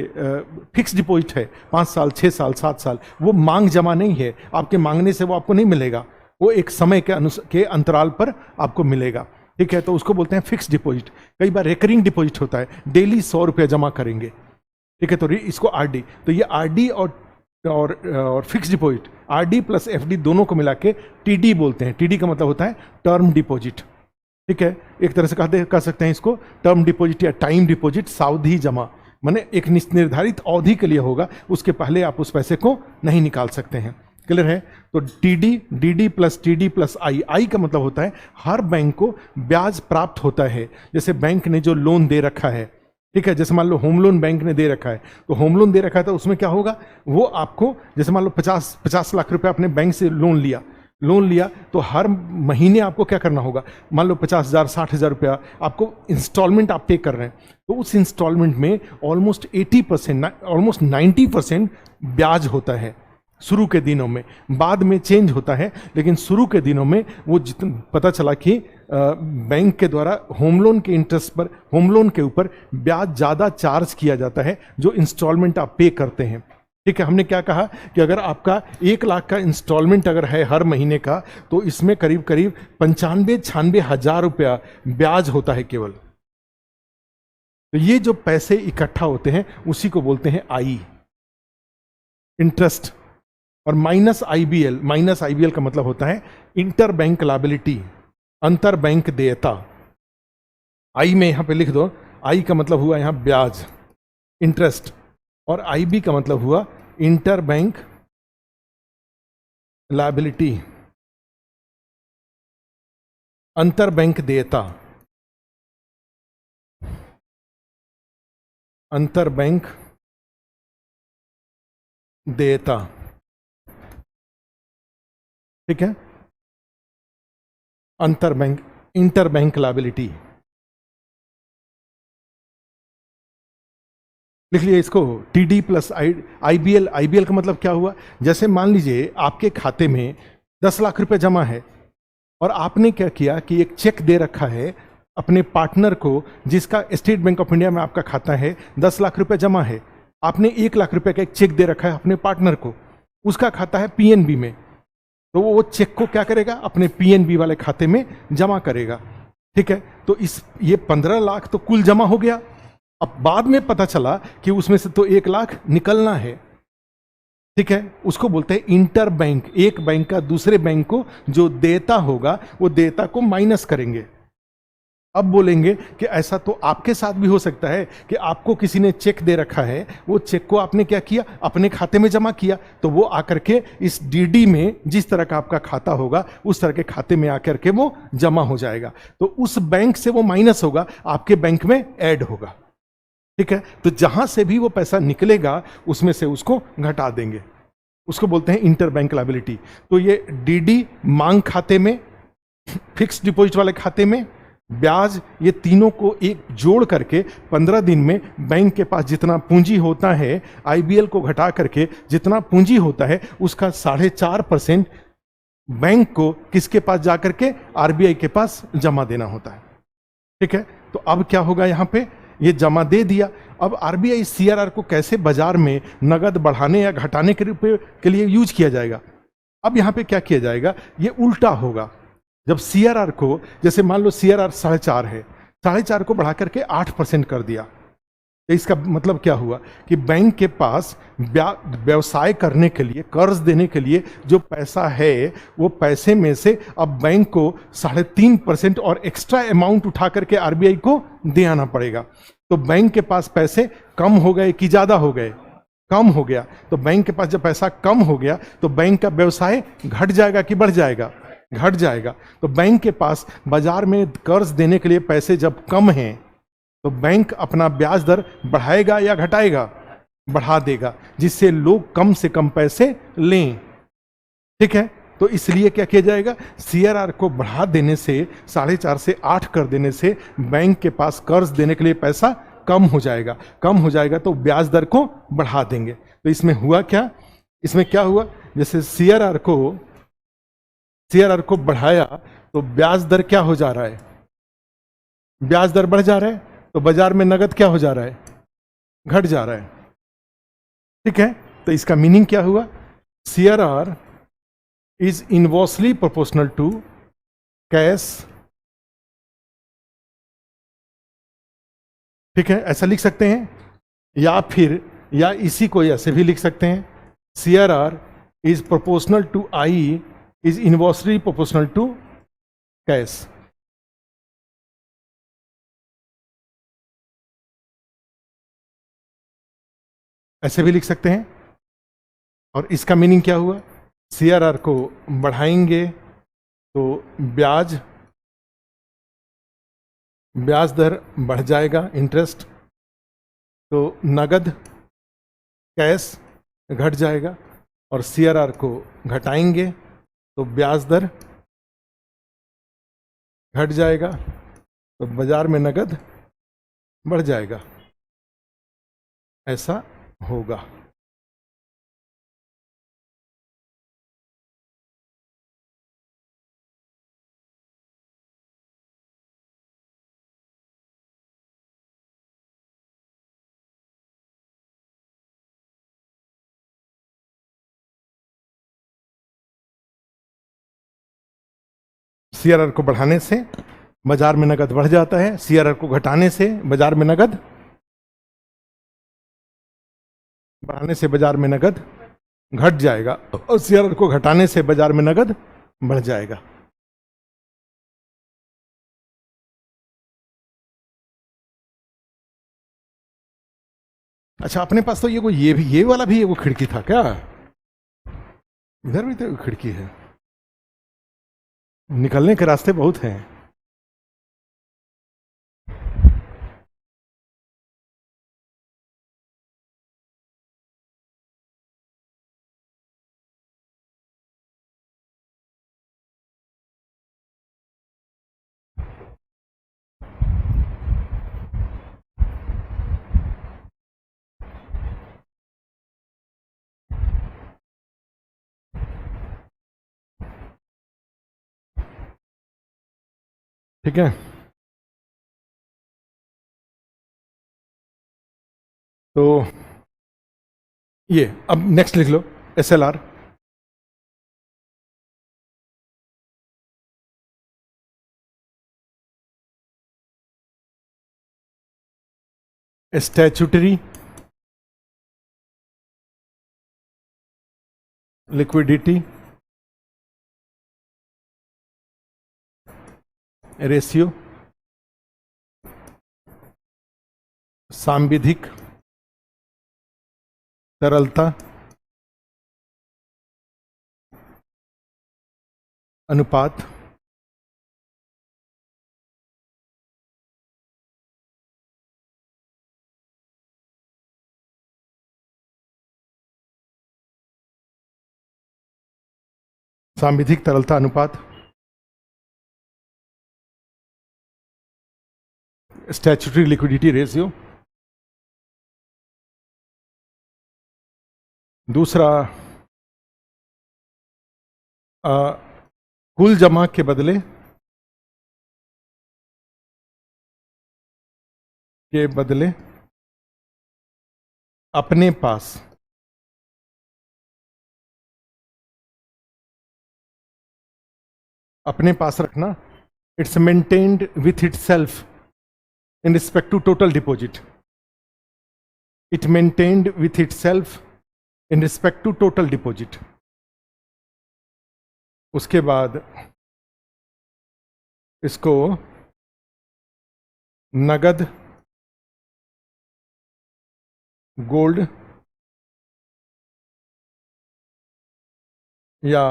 फिक्स डिपॉजिट है 5 साल 6 साल 7 साल, वो मांग जमा नहीं है। आपके मांगने से वो आपको नहीं मिलेगा, वो एक समय के अंतराल पर आपको मिलेगा। ठीक है, तो उसको बोलते हैं फिक्स डिपॉजिट। कई बार रिकरिंग डिपॉजिट होता है, डेली 100 रुपया जमा करेंगे, ठीक है, तो इसको आरडी। तो ये आरडी और fix deposit, RD plus FD दोनों को मिला के टीडी बोलते हैं। टीडी का मतलब होता है टर्म डिपॉजिट। ठीक है, एक तरह से कह सकते हैं इसको टर्म डिपॉजिट या टाइम डिपॉजिट, सावधि जमा। माने एक निर्धारित अवधि के लिए होगा, उसके पहले आप उस पैसे को नहीं निकाल सकते हैं। क्लियर है? तो टीडी प्लस आई का मतलब होता है हर बैंक को ब्याज प्राप्त होता है। जैसे बैंक ने जो लोन दे रखा है, ठीक है, जैसे मान लो होम लोन बैंक ने दे रखा है, तो होम लोन दे रखा है तो उसमें क्या होगा, वो आपको जैसे मान लो 50 लाख रुपए आपने बैंक से लोन लिया, लोन लिया तो हर महीने आपको क्या करना होगा, मान लो 50,000 60,000 रुपया आपको इंस्टॉलमेंट आप पे कर रहे हैं, तो उस इंस्टॉलमेंट में ऑलमोस्ट 80%, ऑलमोस्ट 90% ब्याज होता है शुरू के दिनों में। बाद में चेंज होता है, लेकिन शुरू के दिनों में वो जितना पता चला कि बैंक के द्वारा होम लोन के इंटरेस्ट पर, होम लोन के ऊपर ब्याज ज़्यादा चार्ज किया जाता है जो इंस्टॉलमेंट आप पे करते हैं। ठीक है, हमने क्या कहा कि अगर आपका 1 लाख का इंस्टॉलमेंट अगर है हर महीने का, तो इसमें करीब करीब 95-96 हज़ार रुपया ब्याज होता है केवल। तो ये जो पैसे इकट्ठा होते हैं उसी को बोलते हैं आई, इंटरेस्ट। और माइनस आईबीएल का मतलब होता है इंटर बैंक लायबिलिटी, अंतर बैंक देयता। आई में यहां पे लिख दो, आई का मतलब हुआ यहां ब्याज, इंटरेस्ट, और आईबी का मतलब हुआ इंटर बैंक लायबिलिटी, अंतर बैंक देयता, अंतर बैंक देयता। ठीक है, अंतर बैंक, इंटर बैंक लायबिलिटी लिख लिया इसको। TD plus IBL. आईबीएल का मतलब क्या हुआ, जैसे मान लीजिए आपके खाते में 10 लाख रुपए जमा है और आपने क्या किया कि एक चेक दे रखा है अपने पार्टनर को, जिसका स्टेट बैंक ऑफ इंडिया में आपका खाता है, 10 लाख रुपए जमा है। आपने 1 लाख रुपए का एक चेक दे रखा है अपने पार्टनर को, उसका खाता है पीएनबी में, तो वो चेक को क्या करेगा, अपने पीएनबी वाले खाते में जमा करेगा। ठीक है, तो ये 15 लाख तो कुल जमा हो गया। अब बाद में पता चला कि उसमें से तो 1 लाख निकलना है। ठीक है, उसको बोलते हैं इंटर बैंक। एक बैंक का दूसरे बैंक को जो देता होगा वो देता को माइनस करेंगे। अब बोलेंगे कि ऐसा तो आपके साथ भी हो सकता है कि आपको किसी ने चेक दे रखा है, वो चेक को आपने क्या किया, अपने खाते में जमा किया, तो वो आकर के इस डीडी में, जिस तरह का आपका खाता होगा उस तरह के खाते में आकर के वो जमा हो जाएगा। तो उस बैंक से वो माइनस होगा, आपके बैंक में ऐड होगा। ठीक है, तो जहां से भी वो पैसा निकलेगा उसमें से उसको घटा देंगे, उसको बोलते हैं इंटर बैंक लायबिलिटी। तो ये डीडी मांग खाते में, फिक्स डिपॉजिट वाले खाते में, ब्याज, ये तीनों को एक जोड़ करके 15 दिन में बैंक के पास जितना पूंजी होता है, आईबीएल को घटा करके जितना पूंजी होता है उसका 4.5% बैंक को किसके पास जाकर के, आरबीआई के पास जमा देना होता है। ठीक है, तो अब क्या होगा, यहां पे ये जमा दे दिया। अब आरबीआई सीआरआर को कैसे बाजार में नगद बढ़ाने या घटाने के लिए यूज किया जाएगा। अब यहां पे क्या किया जाएगा, ये उल्टा होगा। जब सीआरआर को, जैसे मान लो सीआरआर 4.5 है, 4.5 को बढ़ा करके 8% कर दिया, तो इसका मतलब क्या हुआ कि बैंक के पास व्यवसाय करने के लिए, कर्ज देने के लिए जो पैसा है, वो पैसे में से अब बैंक को 3.5% और एक्स्ट्रा अमाउंट उठा करके आरबीआई को दे आना पड़ेगा। तो बैंक के पास पैसे कम हो गए कि ज्यादा हो गए, कम हो गया। तो बैंक के पास जब पैसा कम हो गया तो बैंक का व्यवसाय घट जाएगा कि बढ़ जाएगा, घट जाएगा। तो बैंक के पास बाजार में कर्ज देने के लिए पैसे जब कम हैं तो बैंक अपना ब्याज दर बढ़ाएगा या घटाएगा, बढ़ा देगा, जिससे लोग कम से कम पैसे लें। ठीक है, तो इसलिए क्या किया जाएगा, सीआरआर को बढ़ा देने से, 4.5 से 8 कर देने से बैंक के पास कर्ज देने के लिए पैसा कम हो जाएगा। कम हो जाएगा तो ब्याज दर को बढ़ा देंगे। तो इसमें हुआ क्या, इसमें क्या हुआ, जैसे सीआरआर को बढ़ाया तो ब्याज दर क्या हो जा रहा है, ब्याज दर बढ़ जा रहा है, तो बाजार में नगद क्या हो जा रहा है, घट जा रहा है। ठीक है, तो इसका मीनिंग क्या हुआ, CRR is inversely proportional to cash. ठीक है, ऐसा लिख सकते हैं, या फिर या इसी को ऐसे भी लिख सकते हैं, CRR is proportional to I is inversely proportional to cash. ऐसे भी लिख सकते हैं। और इसका मीनिंग क्या हुआ, सीआरआर को बढ़ाएंगे तो ब्याज दर बढ़ जाएगा, इंटरेस्ट, तो नगद कैश घट जाएगा। और सीआरआर को घटाएंगे तो ब्याज दर घट जाएगा, तो बाजार में नकद बढ़ जाएगा, ऐसा होगा। सीआरआर को बढ़ाने से बाजार में नकद बढ़ जाता है, सीआरआर को घटाने से बाजार में नकद, बढ़ाने से बाजार में नकद घट जाएगा, और सीआरआर को घटाने से बाजार में नकद बढ़ जाएगा। अच्छा, अपने पास तो ये वाला भी वो खिड़की था क्या? इधर भी तो खिड़की है, निकलने के रास्ते बहुत हैं। ठीक है, तो ये अब नेक्स्ट लिख लो, एसएलआर। स्टैच्यूटरी लिक्विडिटी रेशियो, सांविधिक तरलता अनुपात, सांविधिक तरलता अनुपात, स्टैच्यूटरी लिक्विडिटी रेशियो। दूसरा, कुल जमा के बदले अपने पास रखना। It's maintained with itself in respect to total deposit. It maintained with itself in respect to total deposit. उसके बाद इसको नगद, गोल्ड या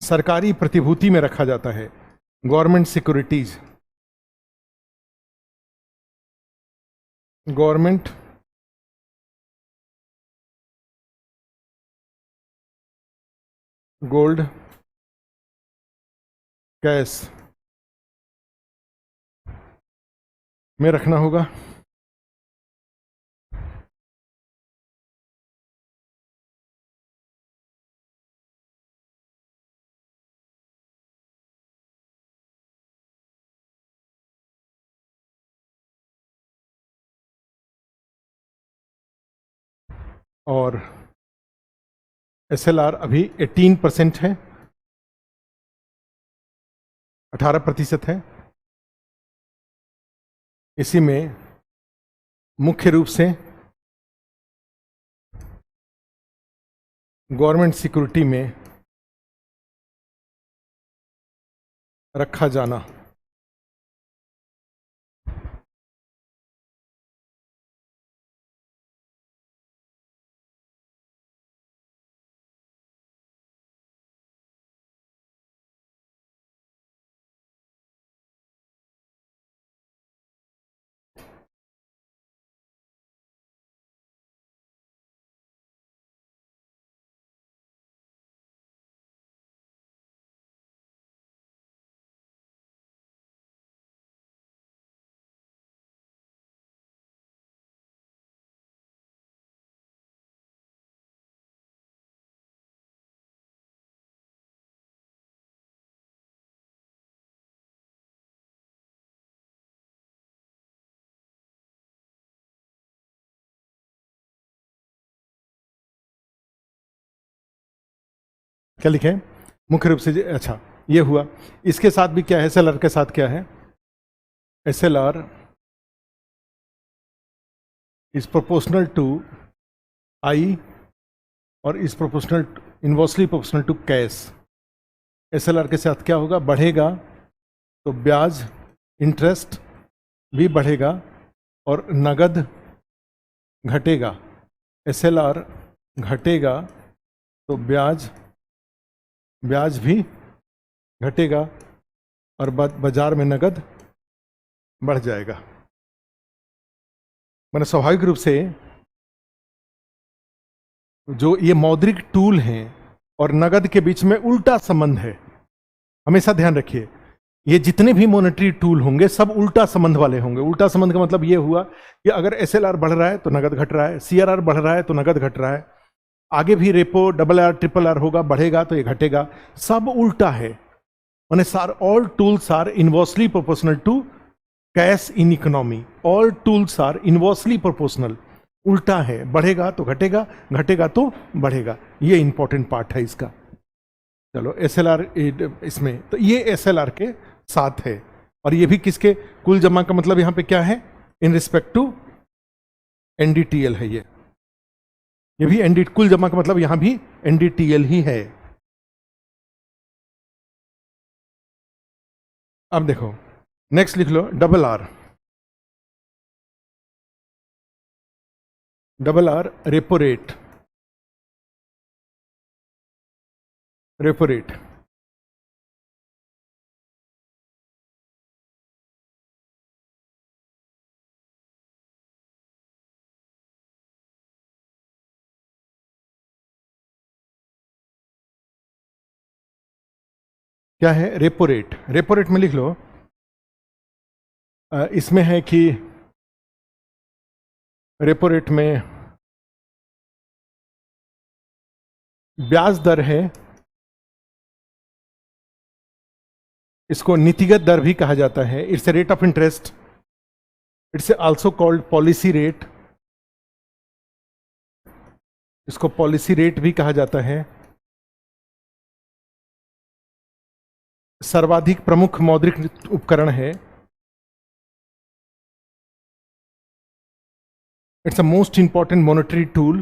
सरकारी प्रतिभूति में रखा जाता है, government securities, government gold cash में रखना होगा। और एसएलआर अभी 18% है, 18% है। इसी में मुख्य रूप से गवर्नमेंट सिक्योरिटी में रखा जाना क्या लिखे मुख्य रूप से अच्छा ये हुआ। इसके साथ भी क्या है, एसएलआर के साथ क्या है, SLR is proportional to I और is proportional inversely proportional to cash. SLR के साथ क्या होगा, बढ़ेगा तो ब्याज इंटरेस्ट भी बढ़ेगा और नगद घटेगा। एसएलआर घटेगा तो ब्याज भी घटेगा और बाजार में नगद बढ़ जाएगा। मैंने स्वाभाविक रूप से जो ये मौद्रिक टूल हैं और नगद के बीच में उल्टा संबंध है, हमेशा ध्यान रखिए। ये जितने भी मॉनेटरी टूल होंगे सब उल्टा संबंध वाले होंगे। उल्टा संबंध का मतलब ये हुआ कि अगर एसएलआर बढ़ रहा है तो नगद घट रहा है, सीआरआर बढ़ रहा है तो नगद घट रहा है, आगे भी repo double R triple R होगा, बढ़ेगा तो ये घटेगा, सब उल्टा है। माने all tools are inversely proportional to cash in economy. All tools are inversely proportional, उल्टा है, बढ़ेगा तो घटेगा, घटेगा तो बढ़ेगा। ये इंपॉर्टेंट पार्ट है इसका। चलो एसएलआर इसमें तो ये एसएलआर के साथ है, और ये भी किसके, कुल जमा का मतलब यहां पे क्या है, इन रिस्पेक्ट टू एनडीटीएल है। ये भी एनडी कुल जमा का मतलब यहां भी एनडीटीएल ही है। अब देखो नेक्स्ट लिख लो double R. Double R repo rate. Repo rate क्या है, रेपो रेट। रेपो रेट में लिख लो इसमें है कि रेपो रेट में ब्याज दर है, इसको नीतिगत दर भी कहा जाता है। It's a rate of interest, it's also called policy rate, इसको पॉलिसी रेट भी कहा जाता है। सर्वाधिक प्रमुख मौद्रिक उपकरण है, it's a most important monetary tool.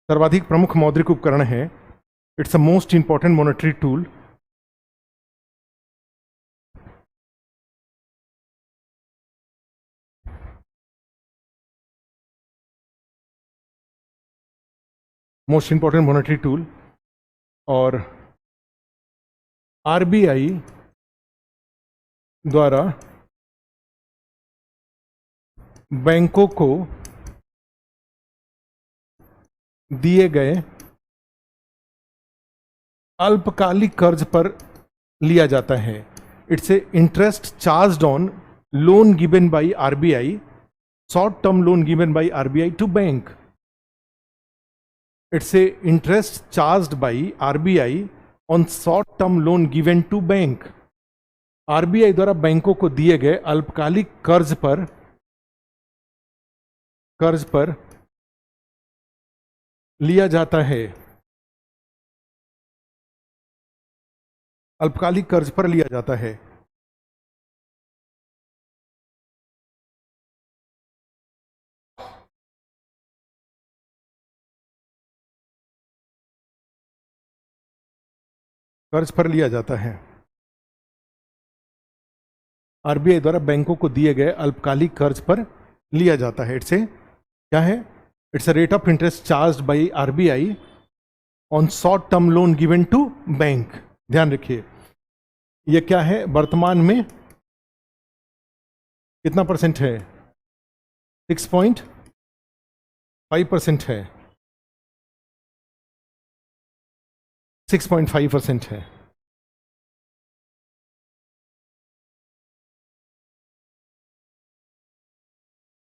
सर्वाधिक प्रमुख मौद्रिक उपकरण है, it's a most important monetary tool. Most important monetary tool. और आरबीआई द्वारा बैंकों को दिए गए अल्पकालिक कर्ज पर लिया जाता है। It's a interest charged on loan given by RBI, short term loan given by RBI to bank. It's a interest charged by RBI on short term loan given to bank. RBI द्वारा बैंकों को दिए गए अल्पकालिक कर्ज पर लिया जाता है। अल्पकालिक कर्ज पर लिया जाता है। कर्ज पर लिया जाता है। आरबीआई द्वारा बैंकों को दिए गए अल्पकालिक कर्ज पर लिया जाता है। इट्स ए क्या है, it's a rate of interest charged by RBI on short term loan given to bank. ध्यान रखिए ये क्या है, वर्तमान में कितना परसेंट है, 6.5% है, 6.5% है।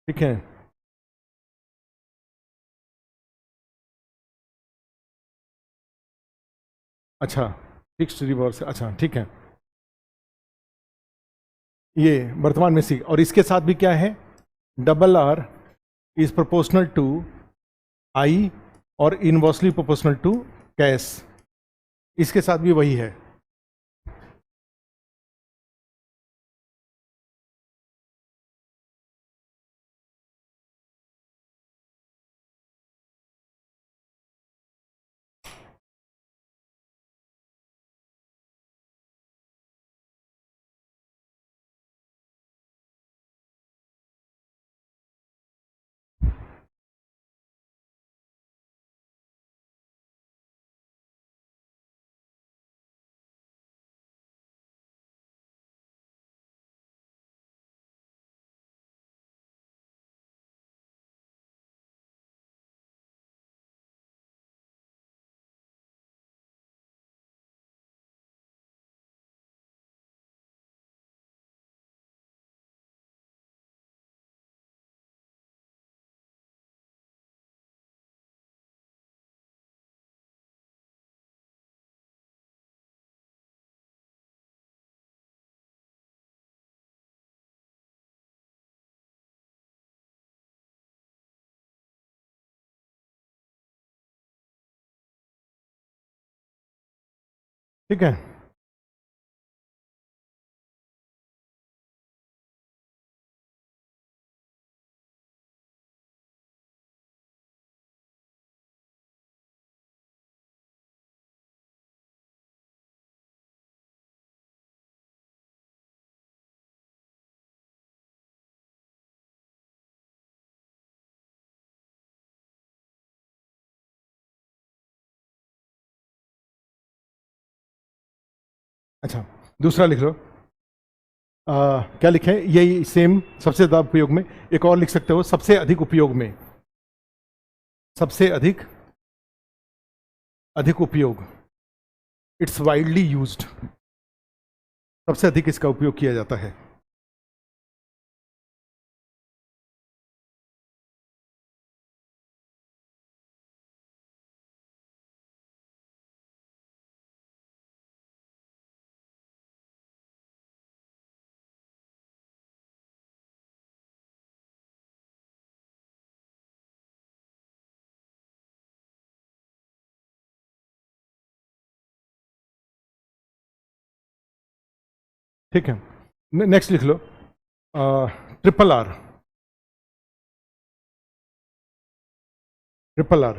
ठीक है, अच्छा फिक्स्ड रिवर्स, अच्छा ठीक है। ये वर्तमान में सी, और इसके साथ भी क्या है, double R is proportional to I और इनवर्सली प्रोपोर्शनल टू कैश, इसके साथ भी वही है। ठीक है, अच्छा दूसरा लिख लो। क्या लिखे, यही सेम, सबसे ज्यादा उपयोग में। एक और लिख सकते हो, सबसे अधिक उपयोग में, सबसे अधिक अधिक उपयोग, इट्स वाइडली यूज्ड, सबसे अधिक इसका उपयोग किया जाता है। ठीक है, नेक्स्ट लिख लो, triple R, triple R,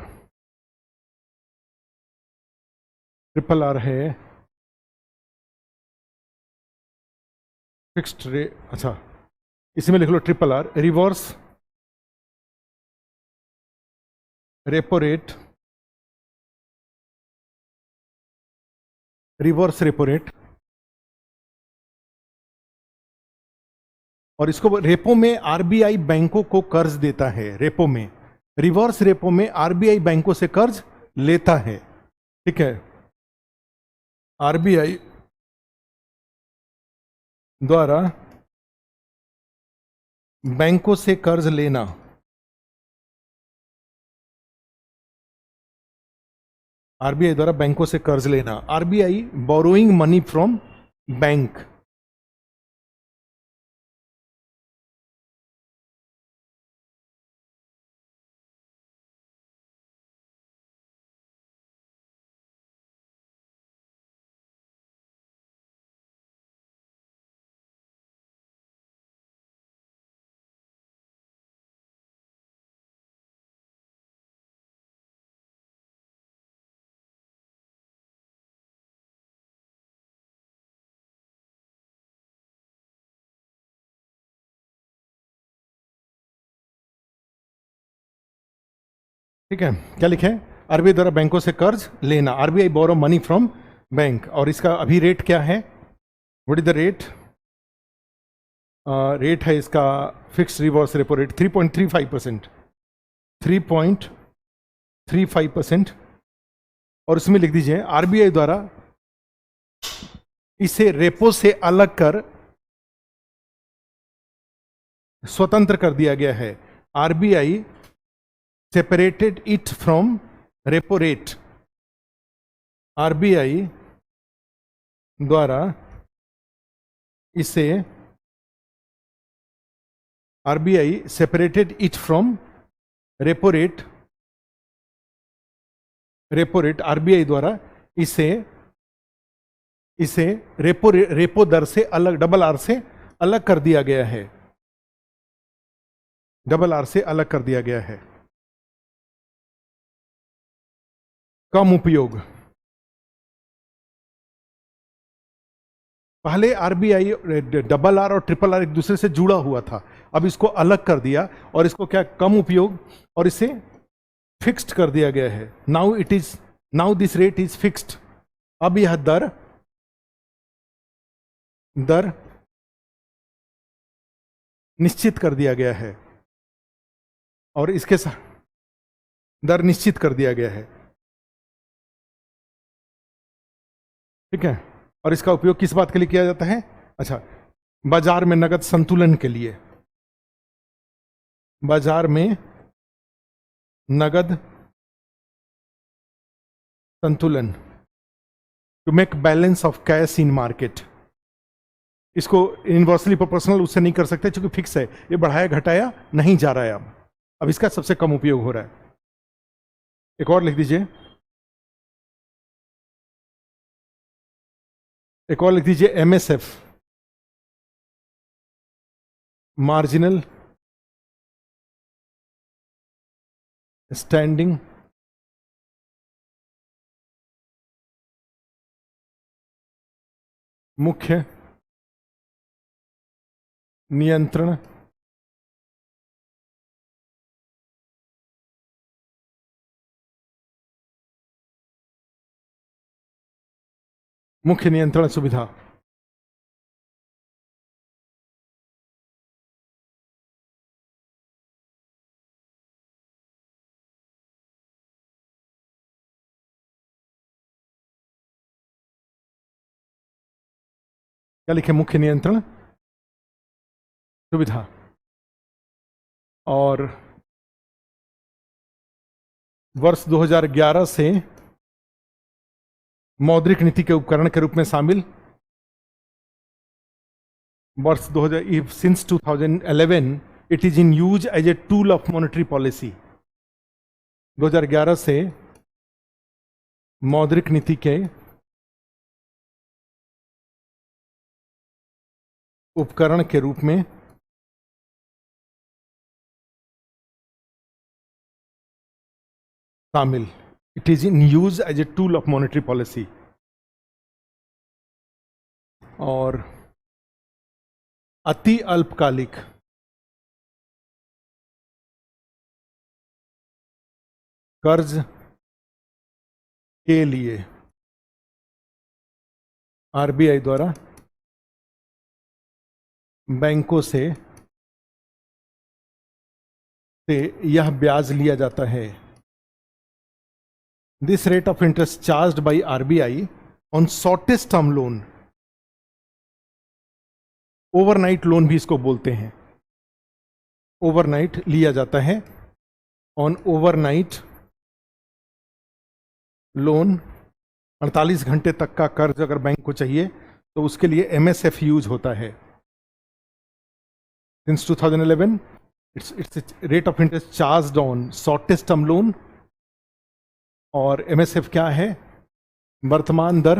triple R है फिक्स्ड रेट। अच्छा, इसमें लिख लो triple R, reverse repo rate, reverse repo rate, और इसको रेपो में आरबीआई बैंकों को कर्ज देता है, रेपो में, रिवर्स रेपो में आरबीआई बैंकों से कर्ज लेता है। ठीक है, आरबीआई द्वारा बैंकों से कर्ज लेना, आरबीआई द्वारा बैंकों से कर्ज लेना, RBI borrowing money from bank. ठीक है, क्या लिखे, आरबीआई द्वारा बैंकों से कर्ज लेना, RBI borrow money from bank, और इसका अभी रेट क्या है, what is the rate, rate है इसका फिक्स रिवर्स रेपो रेट 3.35%, 3.35%, और उसमें लिख दीजिए आरबीआई द्वारा इसे रेपो से अलग कर स्वतंत्र कर दिया गया है, RBI separated it from repo rate, RBI द्वारा इसे RBI separated it from repo rate, RBI द्वारा इसे रेपो दर से अलग, डबल आर से अलग कर दिया गया है, डबल आर से अलग कर दिया गया है। कम उपयोग, पहले आरबीआई डबल आर और ट्रिपल आर एक दूसरे से जुड़ा हुआ था, अब इसको अलग कर दिया और इसको क्या, कम उपयोग, और इसे फिक्स्ड कर दिया गया है। Now this rate is fixed, अब यह दर निश्चित कर दिया गया है, और इसके साथ दर निश्चित कर दिया गया है, ठीक है। और इसका उपयोग किस बात के लिए किया जाता है? अच्छा, बाजार में नगद संतुलन के लिए, बाजार में नगद संतुलन, to make balance of cash in market. इसको इनवर्सली प्रोपोर्शनल उससे नहीं कर सकते क्योंकि फिक्स है, ये बढ़ाया घटाया नहीं जा रहा है। अब इसका सबसे कम उपयोग हो रहा है। एक और लिख दीजिए, एक और लिख दीजिए, एमएसएफ, मार्जिनल स्टैंडिंग मुख्य नियंत्रण सुविधा। क्या लिखे? मुख्य नियंत्रण सुविधा। और वर्ष 2011 से मौद्रिक नीति के उपकरण के रूप में शामिल, वर्ष 2000, since 2011 it is in use as a tool of monetary policy. 2011 से मौद्रिक नीति के उपकरण के रूप में शामिल, it is in use as a tool of monetary policy. और अति अल्पकालिक कर्ज के लिए आरबीआई द्वारा बैंकों से यह ब्याज लिया जाता है। This rate of interest charged by RBI on shortest term loan, overnight loan भी इसको बोलते हैं, ओवरनाइट लिया जाता है, ऑन ओवरनाइट लोन, 48 घंटे तक का कर्ज अगर बैंक को चाहिए तो उसके लिए एमएसएफ यूज होता है। Since 2011 it's rate of interest charged on shortest term loan. और एमएसएफ क्या है? वर्तमान दर,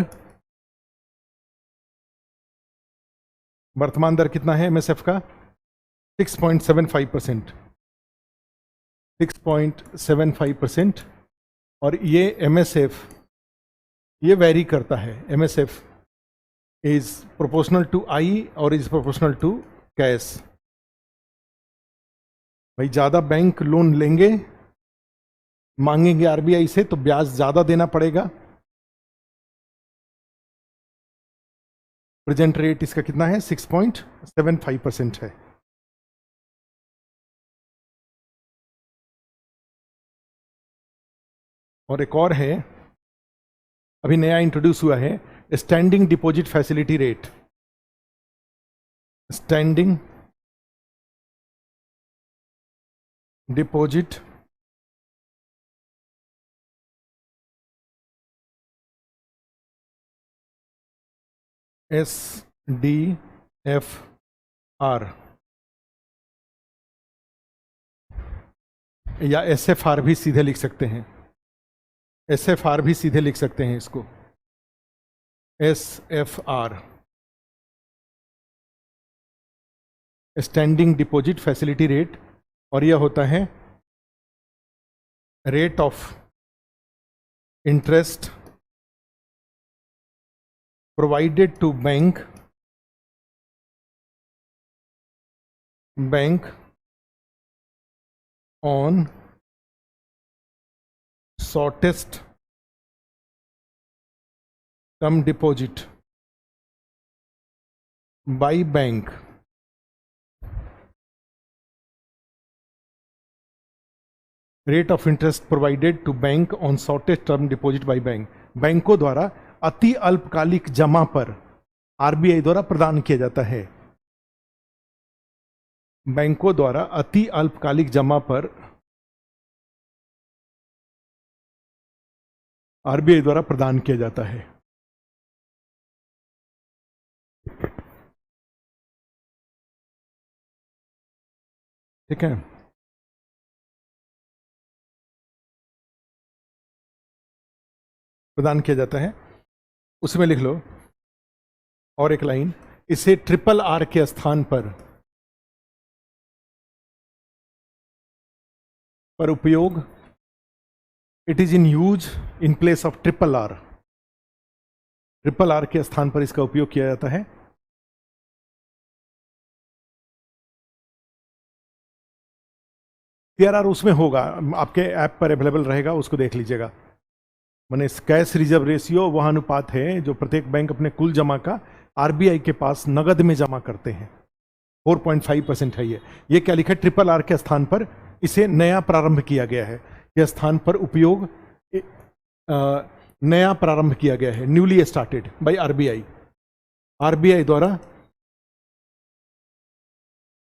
वर्तमान दर कितना है एमएसएफ का? 6.75%, 6.75%। और ये एमएसएफ ये वेरी करता है, MSF is proportional to I और इज प्रोपोर्शनल टू कैश। भाई ज्यादा बैंक लोन लेंगे, मांगेंगे आरबीआई से तो ब्याज ज्यादा देना पड़ेगा। प्रेजेंट रेट इसका कितना है? 6.75% है। और एक और है, अभी नया इंट्रोड्यूस हुआ है, standing deposit facility rate. Standing deposit SDFR या SFR भी सीधे लिख सकते हैं, SFR भी सीधे लिख सकते हैं इसको, SFR, standing deposit facility rate, और यह होता है rate of interest provided to bank on shortest term deposit by bank rate of interest provided to bank on shortest term deposit by bank, बैंकों द्वारा अति अल्पकालिक जमा पर आरबीआई द्वारा प्रदान किया जाता है, बैंकों द्वारा अति अल्पकालिक जमा पर आरबीआई द्वारा प्रदान किया जाता है। ठीक है, प्रदान किया जाता है, उसमें लिख लो और एक लाइन, इसे ट्रिपल आर के स्थान पर उपयोग, it is in use in place of triple R, triple are के स्थान पर इसका उपयोग किया जाता है। TRR उसमें होगा, आपके ऐप पर अवेलेबल रहेगा, उसको देख लीजिएगा। माने कैश रिजर्व रेशियो वह अनुपात है जो प्रत्येक बैंक अपने कुल जमा का आरबीआई के पास नगद में जमा करते हैं, 4.5% है ये क्या लिखा है, ट्रिपल आर के स्थान पर इसे नया प्रारंभ किया गया है, यह स्थान पर उपयोग नया प्रारंभ किया गया है, newly started by RBI, RBI द्वारा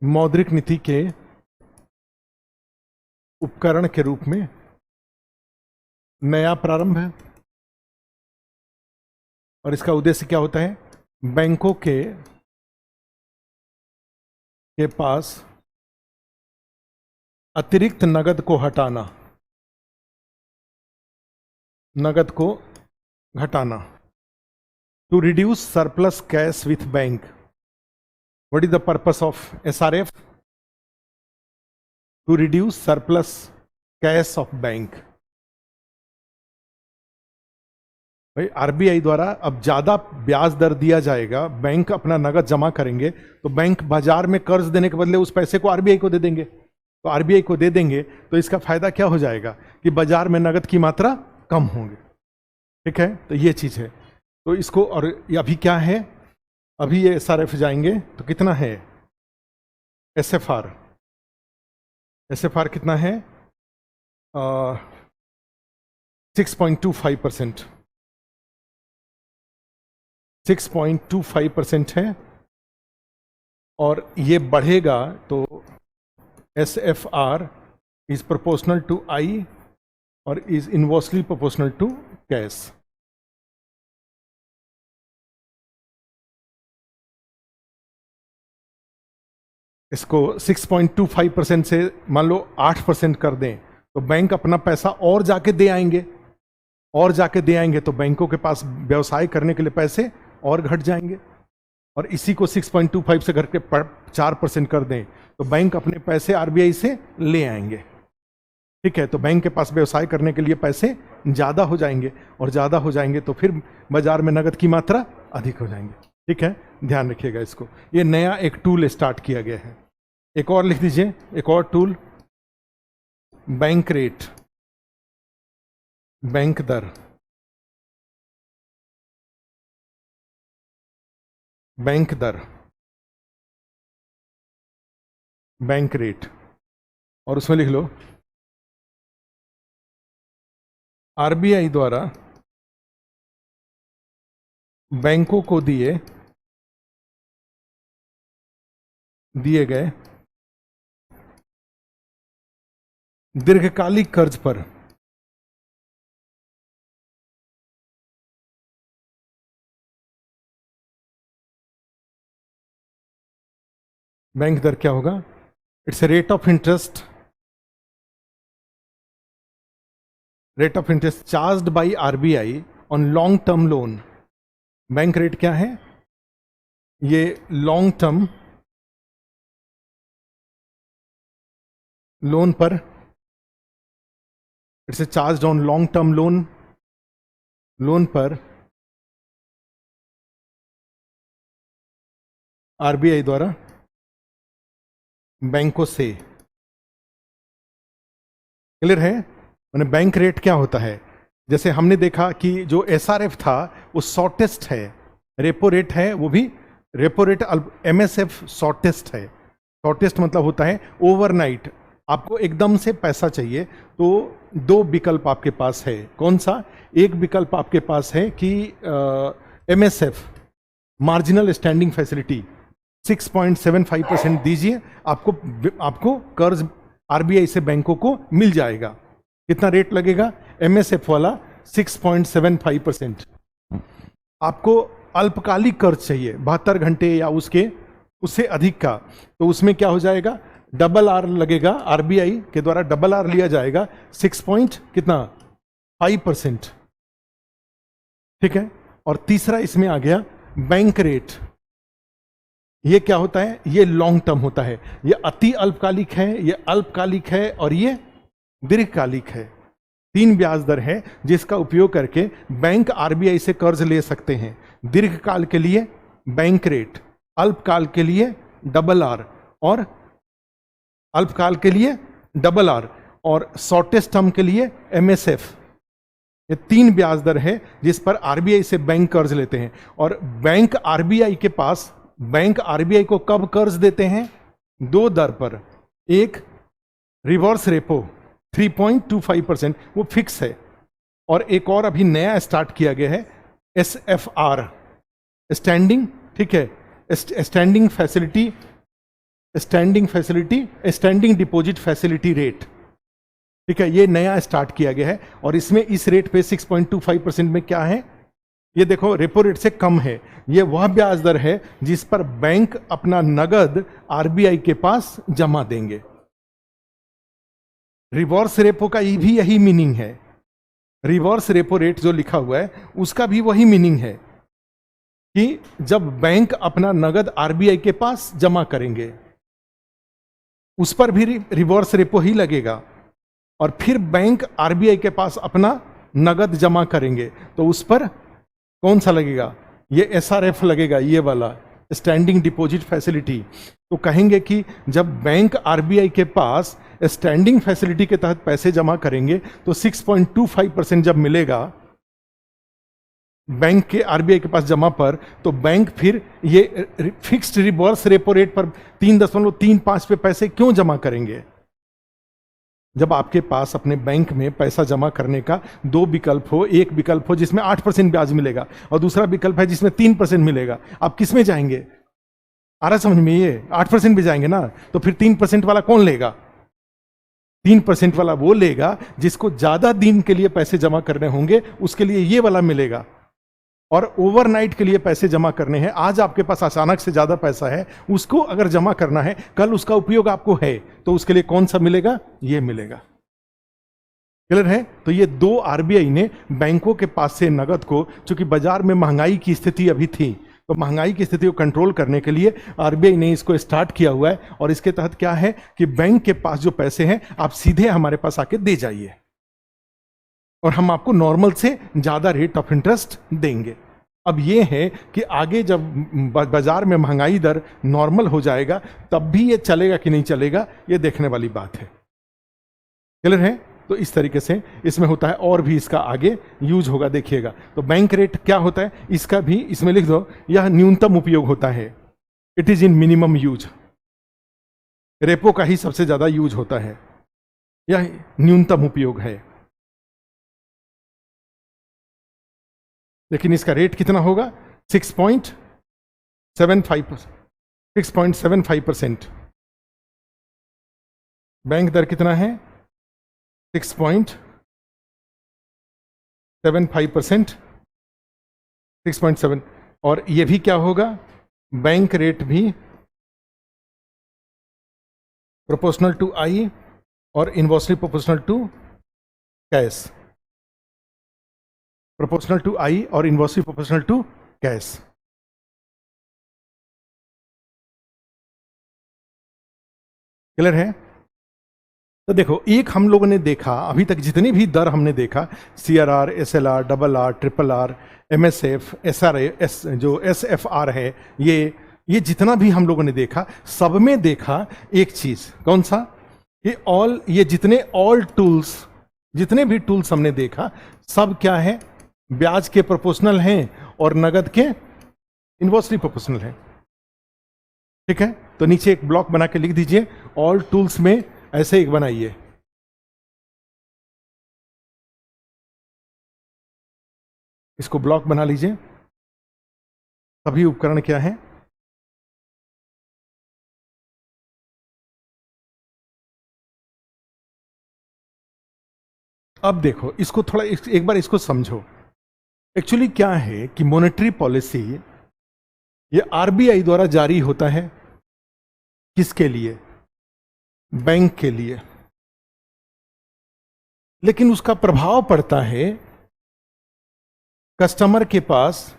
मौद्रिक नीति के उपकरण के रूप में नया प्रारंभ है। और इसका उद्देश्य क्या होता है, बैंकों के पास अतिरिक्त नगद को हटाना, नगद को घटाना, to reduce surplus cash with bank. What is the purpose of SRF? To reduce surplus cash of bank. भाई आरबीआई द्वारा अब ज्यादा ब्याज दर दिया जाएगा, बैंक अपना नगद जमा करेंगे तो बैंक बाजार में कर्ज देने के बदले उस पैसे को आरबीआई को दे देंगे, तो आरबीआई को दे देंगे तो इसका फायदा क्या हो जाएगा कि बाजार में नगद की मात्रा कम होंगे। ठीक है, तो ये चीज है, तो इसको, और अभी क्या है, अभी ये SRF जाएंगे तो कितना है SFR, SFR कितना है 6.25%, 6.25% है, और ये बढ़ेगा तो SFR is proportional to I और is inversely proportional to cash. इसको 6.25% से मान लो 8% कर दें तो बैंक अपना पैसा और जाके दे आएंगे, और जाके दे आएंगे तो बैंकों के पास व्यवसाय करने के लिए पैसे और घट जाएंगे। और इसी को 6.25 से घट के 4% कर दें तो बैंक अपने पैसे आरबीआई से ले आएंगे। ठीक है, तो बैंक के पास व्यवसाय करने के लिए पैसे ज्यादा हो जाएंगे, और ज्यादा हो जाएंगे तो फिर बाजार में नगद की मात्रा अधिक हो जाएंगे। ठीक है, ध्यान रखिएगा इसको, ये नया एक टूल स्टार्ट किया गया है। एक और लिख दीजिए, एक और टूल, बैंक रेट, बैंक दर, बैंक दर, बैंक रेट, और उसमें लिख लो आरबीआई द्वारा बैंकों को दिए गए दीर्घकालिक कर्ज पर बैंक दर क्या होगा, it's a rate of interest rate of interest charged by RBI on long term loan. Bank rate क्या है? ये लॉन्ग टर्म लोन पर, it's a charge on long term loan पर आरबीआई द्वारा बैंकों से। क्लियर है? मैंने बैंक रेट क्या होता है, जैसे हमने देखा कि जो एसआरएफ था वो शॉर्टेस्ट है, रेपो रेट है वो भी रेपो रेट, एमएसएफ शॉर्टेस्ट है। शॉर्टेस्ट मतलब होता है ओवरनाइट, आपको एकदम से पैसा चाहिए तो दो विकल्प आपके पास है। कौन सा? एक विकल्प आपके पास है कि एमएसएफ मार्जिनल स्टैंडिंग फैसिलिटी 6.75% दीजिए, आपको कर्ज आरबीआई से बैंकों को मिल जाएगा। कितना रेट लगेगा? एमएसएफ वाला 6.75%। आपको अल्पकालिक कर्ज चाहिए 72 घंटे या उससे अधिक का, तो उसमें क्या हो जाएगा? डबल आर लगेगा, आरबीआई के द्वारा डबल आर लिया जाएगा 6.5%। ठीक है? और तीसरा इसमें आ गया बैंक रेट। ये क्या होता है? ये लॉन्ग टर्म होता है, ये अति अल्पकालिक है, ये अल्पकालिक है और ये दीर्घकालिक है। 3 ब्याज दर है जिसका उपयोग करके बैंक आरबीआई से कर्ज ले सकते हैं। दीर्घकाल के लिए बैंक रेट, अल्पकाल के लिए डबल आर और अल्पकाल के लिए डबल आर और शॉर्टेस्ट टर्म के लिए एमएसएफ। ये 3 ब्याज दर है जिस पर आरबीआई से बैंक कर्ज लेते हैं। और बैंक आरबीआई को कब कर्ज देते हैं? 2 दर पर। एक रिवर्स रेपो 3.25%, वो फिक्स है, और एक और अभी नया स्टार्ट किया गया है एसएफआर, स्टैंडिंग, ठीक है, स्टैंडिंग डिपॉजिट फैसिलिटी रेट। ठीक है, ये नया स्टार्ट किया गया है और इसमें इस रेट पे 6.25% में क्या है? ये देखो रेपो रेट से कम है। ये वह ब्याज दर है जिस पर बैंक अपना नगद आरबीआई के पास जमा देंगे। रिवर्स रेपो का भी यही मीनिंग है। रिवर्स रेपो रेट जो लिखा हुआ है उसका भी वही मीनिंग है कि जब बैंक अपना नगद आरबीआई के पास जमा करेंगे उस पर भी रिवर्स रेपो ही लगेगा, और फिर बैंक आरबीआई के पास अपना नगद जमा करेंगे तो उस पर कौन सा लगेगा? ये एसआरएफ लगेगा, ये वाला स्टैंडिंग डिपॉजिट फैसिलिटी। तो कहेंगे कि जब बैंक आरबीआई के पास स्टैंडिंग फैसिलिटी के तहत पैसे जमा करेंगे तो 6.25% जब मिलेगा बैंक के आरबीआई के पास जमा पर, तो बैंक फिर ये फिक्स्ड रिवर्स रेपो रेट पर 3.35 पे पैसे क्यों जमा करेंगे? जब आपके पास अपने बैंक में पैसा जमा करने का 2 विकल्प हो, एक विकल्प हो जिसमें 8% ब्याज मिलेगा और दूसरा विकल्प है जिसमें 3% मिलेगा, आप किस में जाएंगे? आ रहा समझ में? ये 8% भी जाएंगे ना, तो फिर 3% वाला कौन लेगा? 3% वाला वो लेगा जिसको ज्यादा दिन के लिए पैसे जमा करने होंगे, उसके लिए ये वाला मिलेगा। और ओवरनाइट के लिए पैसे जमा करने हैं, आज आपके पास अचानक से ज्यादा पैसा है, उसको अगर जमा करना है, कल उसका उपयोग आपको है, तो उसके लिए कौन सा मिलेगा? ये मिलेगा। क्लियर है? तो ये 2 आरबीआई ने बैंकों के पास से नगद को, चूंकि बाजार में महंगाई की स्थिति अभी थी, तो महंगाई की स्थिति को कंट्रोल करने के लिए आरबीआई ने इसको स्टार्ट किया हुआ है। और इसके तहत क्या है कि बैंक के पास जो पैसे हैं आप सीधे हमारे पास आके दे जाइए और हम आपको नॉर्मल से ज्यादा रेट ऑफ इंटरेस्ट देंगे। अब ये है कि आगे जब बाजार में महंगाई दर नॉर्मल हो जाएगा तब भी ये चलेगा कि नहीं चलेगा, ये देखने वाली बात है। क्लियर है? तो इस तरीके से इसमें होता है, और भी इसका आगे यूज होगा, देखिएगा। तो बैंक रेट क्या होता है, इसका भी इसमें लिख दो, यह न्यूनतम उपयोग होता है, it is in minimum use. Repo का ही सबसे ज्यादा यूज होता है, यह न्यूनतम उपयोग है। लेकिन इसका रेट कितना होगा? 6.75%। बैंक दर कितना है? 6.75%, 6.7। और ये भी क्या होगा? बैंक रेट भी प्रोपोर्शनल टू आई और inversely proportional to cash. Proportional to I और inversely proportional to cash. Clear है? तो देखो, एक हम लोगों ने देखा अभी तक जितने भी दर हमने देखा, CRR, SLR, RRR, RRR, MSF, SRA, जो SFR है, ये जितना भी हम लोगों ने देखा, सब में देखा एक चीज, कौन सा? ये जितने टूल्स, जितने भी टूल्स हमने देखा, सब क्या है? ब्याज के प्रोपोर्शनल हैं और नगद के इनवर्सली प्रोपोर्शनल हैं। ठीक है? तो नीचे एक ब्लॉक बना के लिख दीजिए, ऑल टूल्स में ऐसे एक बनाइए। इसको ब्लॉक बना लीजिए। सभी उपकरण क्या हैं? अब देखो, इसको थोड़ा एक बार इसको समझो। एक्चुअली क्या है कि मॉनेटरी पॉलिसी ये आरबीआई द्वारा जारी होता है। किसके लिए? बैंक के लिए। लेकिन उसका प्रभाव पड़ता है कस्टमर के पास,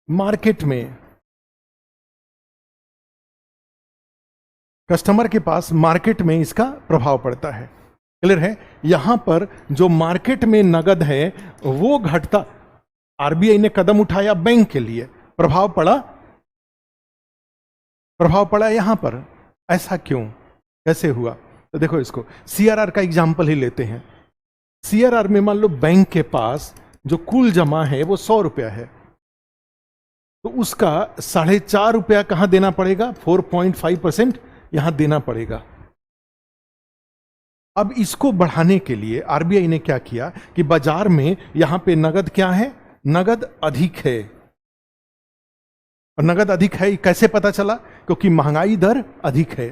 मार्केट में। कस्टमर के पास मार्केट में इसका प्रभाव पड़ता है। क्लियर है? यहां पर जो मार्केट में नगद है वो घटता, आरबीआई ने कदम उठाया बैंक के लिए, प्रभाव पड़ा यहां पर। ऐसा क्यों, कैसे हुआ? तो देखो, इसको सीआरआर का एग्जांपल ही लेते हैं। सीआरआर में मान लो बैंक के पास जो कुल जमा है वो 100 रुपया है, तो उसका 4.5 रुपया कहां देना पड़ेगा? 4.5% यहां देना पड़ेगा। अब इसको बढ़ाने के लिए आरबीआई ने क्या किया कि बाजार में यहां पे नगद क्या है? नगद अधिक है। और नगद अधिक है कैसे पता चला? क्योंकि महंगाई दर अधिक है।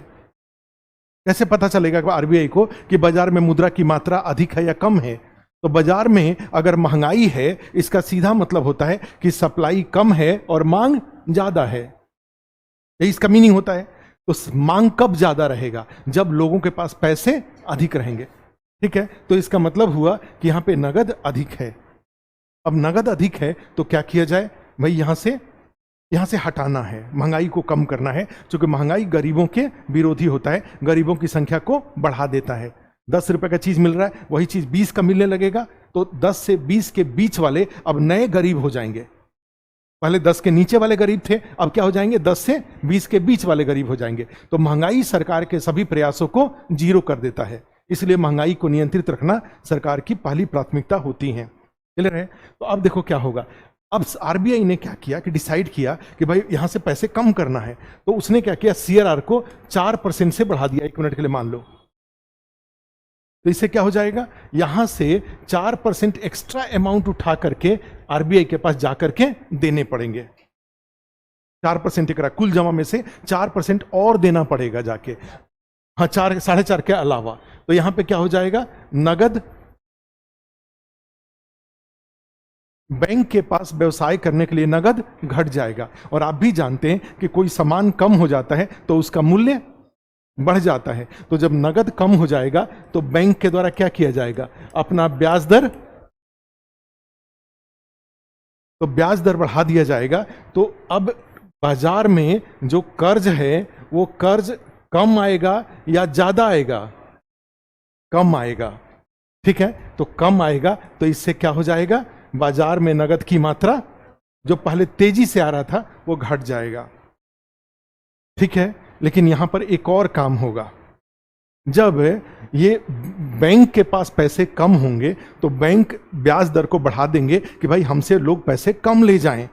कैसे पता चलेगा आरबीआई को कि बाजार में मुद्रा की मात्रा अधिक है या कम है? तो बाजार में अगर महंगाई है, इसका सीधा मतलब होता है कि सप्लाई कम है और मांग ज्यादा है। यही इसका मीनिंग होता है। तो मांग कब ज्यादा रहेगा? जब लोगों के पास पैसे अधिक रहेंगे। ठीक है? तो इसका मतलब हुआ कि यहां पे नगद अधिक है। अब नगद अधिक है तो क्या किया जाए भाई? यहां से हटाना है, महंगाई को कम करना है। क्योंकि महंगाई गरीबों के विरोधी होता है, गरीबों की संख्या को बढ़ा देता है। 10 रुपए का चीज मिल रहा है, वही चीज 20 का मिलने लगेगा, तो 10 से 20 के बीच वाले अब नए गरीब हो जाएंगे। पहले 10 के नीचे वाले गरीब थे, अब क्या हो जाएंगे? 10 से 20 के बीच वाले गरीब हो जाएंगे। तो महंगाई सरकार के सभी प्रयासों को जीरो कर देता है। इसलिए महंगाई को नियंत्रित रखना सरकार की पहली प्राथमिकता होती है। क्लियर है? तो अब देखो क्या होगा। अब आरबीआई ने क्या किया कि डिसाइड किया कि भाई यहां से पैसे कम करना है, तो उसने क्या किया? सीआरआर को 4% से बढ़ा दिया। 1 मिनट के लिए मान लो, तो इससे क्या हो जाएगा? यहां से 4% एक्स्ट्रा अमाउंट उठा करके आरबीआई के पास जाकर के देने पड़ेंगे। 4% कुल जमा में से 4% और देना पड़ेगा जाके। हाँ, 4.5 के अलावा। तो यहां पे क्या हो जाएगा? नगद बैंक के पास व्यवसाय करने के लिए नगद घट जाएगा। और आप भी जानते हैं कि कोई सामान कम हो जाता है तो उसका मूल्य बढ़ जाता है। तो जब नगद कम हो जाएगा तो बैंक के द्वारा क्या किया जाएगा? अपना ब्याज दर बढ़ा दिया जाएगा। तो अब बाजार में जो कर्ज है वो कर्ज कम आएगा या ज्यादा आएगा? कम आएगा। ठीक है? तो कम आएगा, तो इससे क्या हो जाएगा? बाजार में नगद की मात्रा जो पहले तेजी से आ रहा था वो घट जाएगा। ठीक है? लेकिन यहां पर एक और काम होगा। जब ये बैंक के पास पैसे कम होंगे तो बैंक ब्याज दर को बढ़ा देंगे कि भाई हमसे लोग पैसे कम ले जाएं।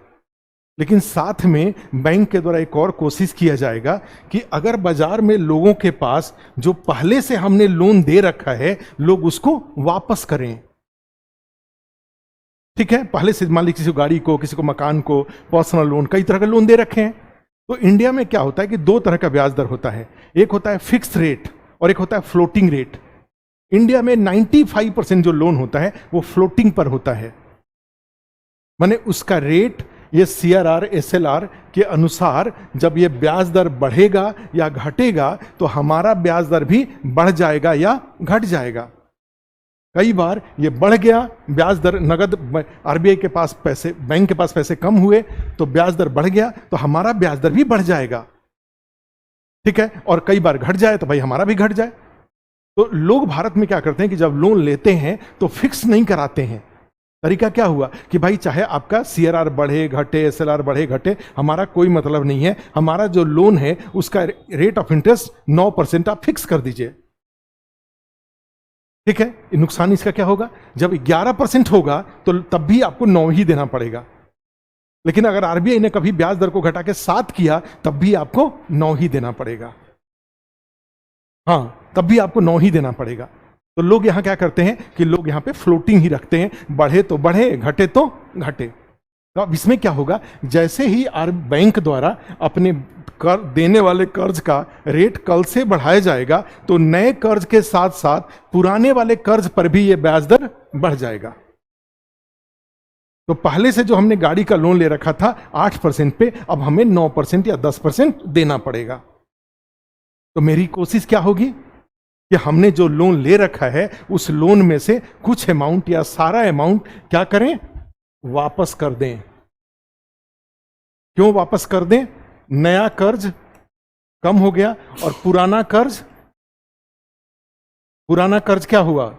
लेकिन साथ में बैंक के द्वारा एक और कोशिश किया जाएगा कि अगर बाजार में लोगों के पास जो पहले से हमने लोन दे रखा है, लोग उसको वापस करें। ठीक है? पहले से मान लीजिए किसी को गाड़ी को, किसी को मकान को, पर्सनल लोन, कई तरह के लोन दे रखे हैं। तो इंडिया में क्या होता है कि 2 तरह का ब्याज दर होता है। एक होता है फिक्स रेट और एक होता है फ्लोटिंग रेट। इंडिया में 95% जो लोन होता है वो फ्लोटिंग पर होता है। माने उसका रेट ये सीआरआर, एसएलआर के अनुसार जब ये ब्याज दर बढ़ेगा या घटेगा तो हमारा ब्याज दर भी बढ़ जाएगा या घट जाएगा। कई बार ये बढ़ गया ब्याज दर, नगद आरबीआई के पास पैसे, बैंक के पास पैसे कम हुए तो ब्याज दर बढ़ गया तो हमारा ब्याज दर भी बढ़ जाएगा, ठीक है। और कई बार घट जाए तो भाई हमारा भी घट जाए। तो लोग भारत में क्या करते हैं कि जब लोन लेते हैं तो फिक्स नहीं कराते हैं। तरीका क्या हुआ कि भाई चाहे आपका सीआरआर बढ़े घटे, एसएलआर बढ़े घटे, हमारा कोई मतलब नहीं है, हमारा जो लोन है उसका रेट ऑफ इंटरेस्ट 9% आप फिक्स कर दीजिए, ठीक है। नुकसान इसका क्या होगा, जब 11% होगा तो तब भी आपको 9 ही देना पड़ेगा, लेकिन अगर आरबीआई ने कभी ब्याज दर को घटा के 7 किया तब भी आपको 9 ही देना पड़ेगा, हाँ तब भी आपको 9 ही देना पड़ेगा। तो लोग यहां क्या करते हैं कि लोग यहां पे फ्लोटिंग ही रखते हैं, बढ़े तो बढ़े घटे तो घटे। तो अब इसमें क्या होगा, जैसे ही बैंक द्वारा अपने कर देने वाले कर्ज का रेट कल से बढ़ाया जाएगा तो नए कर्ज के साथ साथ पुराने वाले कर्ज पर भी यह ब्याज दर बढ़ जाएगा। तो पहले से जो हमने गाड़ी का लोन ले रखा था 8% पे, अब हमें 9% या 10% देना पड़ेगा। तो मेरी कोशिश क्या होगी कि हमने जो लोन ले रखा है उस लोन में से कुछ अमाउंट या सारा अमाउंट क्या करें, वापस कर दें। क्यों वापस कर दें, नया कर्ज कम हो गया और पुराना कर्ज क्या हुआ,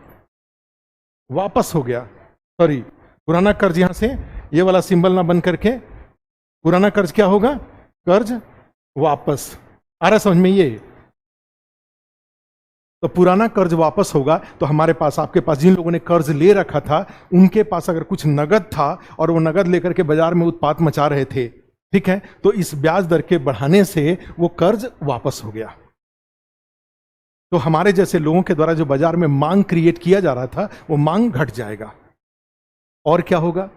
वापस हो गया। सॉरी, पुराना कर्ज यहां से ये वाला सिंबल ना बन करके पुराना कर्ज क्या होगा, कर्ज वापस। आ रहा समझ में ये, तो पुराना कर्ज वापस होगा तो हमारे पास, आपके पास जिन लोगों ने कर्ज ले रखा था उनके पास अगर कुछ नगद था और वो नगद लेकर के बाजार में उत्पात मचा रहे थे, ठीक है, तो इस ब्याज दर के बढ़ाने से वो कर्ज वापस हो गया। तो हमारे जैसे लोगों के द्वारा जो बाजार में मांग क्रिएट किया जा रहा था वो मांग घट जाएगा। और क्या होगा,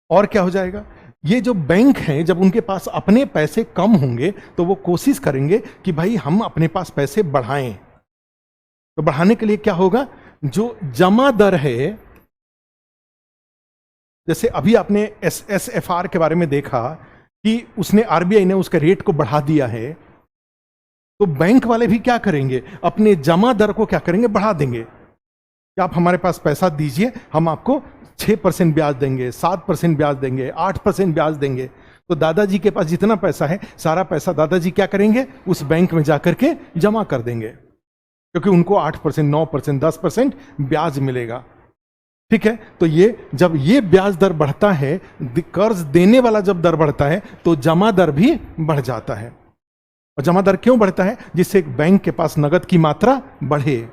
और क्या हो जाएगा, ये जो बैंक हैं जब उनके पास अपने पैसे कम होंगे तो वो कोशिश करेंगे कि भाई हम अपने पास पैसे बढ़ाएं। तो बढ़ाने के लिए क्या होगा, जो जमा दर है, जैसे अभी आपने एसएफआर के बारे में देखा कि उसने, आरबीआई ने उसके रेट को बढ़ा दिया है, तो बैंक वाले भी क्या करेंगे, अपने जमा दर को क्या करेंगे, बढ़ा देंगे कि आप हमारे पास पैसा दीजिए, हम आपको 6% ब्याज देंगे, 7% ब्याज देंगे, 8% ब्याज देंगे। तो दादाजी के पास जितना पैसा है सारा पैसा दादाजी क्या करेंगे, उस बैंक में जाकर के जमा कर देंगे, क्योंकि उनको 8%, 9%, 10% ब्याज मिलेगा, ठीक है। तो ये जब ये ब्याज दर बढ़ता है, कर्ज देने वाला जब दर बढ़ता है तो जमा दर भी बढ़ जाता है। और जमा दर क्यों बढ़ता है, जिससे बैंक के पास नगद की मात्रा बढ़े।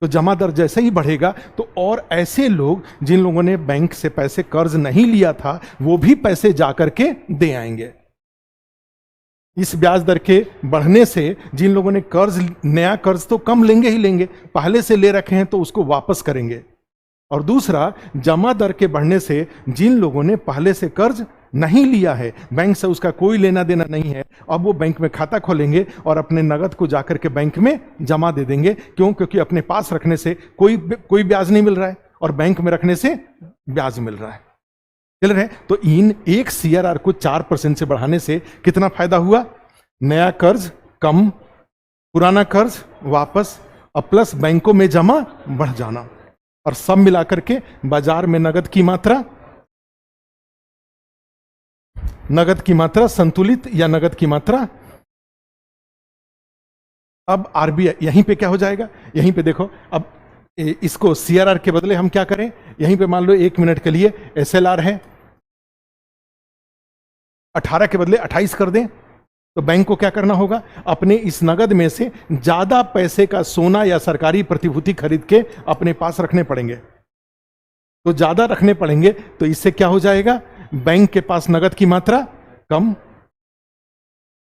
तो जमा दर जैसे ही बढ़ेगा तो और ऐसे लोग जिन लोगों ने बैंक से पैसे कर्ज नहीं लिया था वो भी पैसे जाकर के दे आएंगे। इस ब्याज दर के बढ़ने से जिन लोगों ने कर्ज, नया कर्ज तो कम लेंगे ही लेंगे, पहले से ले रखे हैं तो उसको वापस करेंगे। और दूसरा, जमा दर के बढ़ने से जिन लोगों ने पहले से कर्ज नहीं लिया है, बैंक से उसका कोई लेना देना नहीं है, अब वो बैंक में खाता खोलेंगे और अपने नगद को जाकर के बैंक में जमा दे देंगे। क्यों, क्योंकि अपने पास रखने से कोई ब्याज नहीं मिल रहा है और बैंक में रखने से ब्याज मिल रहा है। चल रहे, तो इन एक सीआरआर को 4% से बढ़ाने से कितना फायदा हुआ, नया कर्ज कम, पुराना कर्ज वापस, और प्लस बैंकों में जमा बढ़ जाना, और सब मिलाकर के बाजार में नगद की मात्रा संतुलित, या नगद की मात्रा। अब आरबीआई यहीं पे क्या हो जाएगा, यहीं पे देखो, अब इसको सीआरआर के बदले हम क्या करें, यहीं पे मान लो 1 मिनट के लिए एसएलआर है 18 के बदले 28 कर दें, तो बैंक को क्या करना होगा, अपने इस नगद में से ज्यादा पैसे का सोना या सरकारी प्रतिभूति खरीद के अपने पास रखने पड़ेंगे। तो ज्यादा रखने पड़ेंगे तो इससे क्या हो जाएगा, बैंक के पास नगद की मात्रा कम।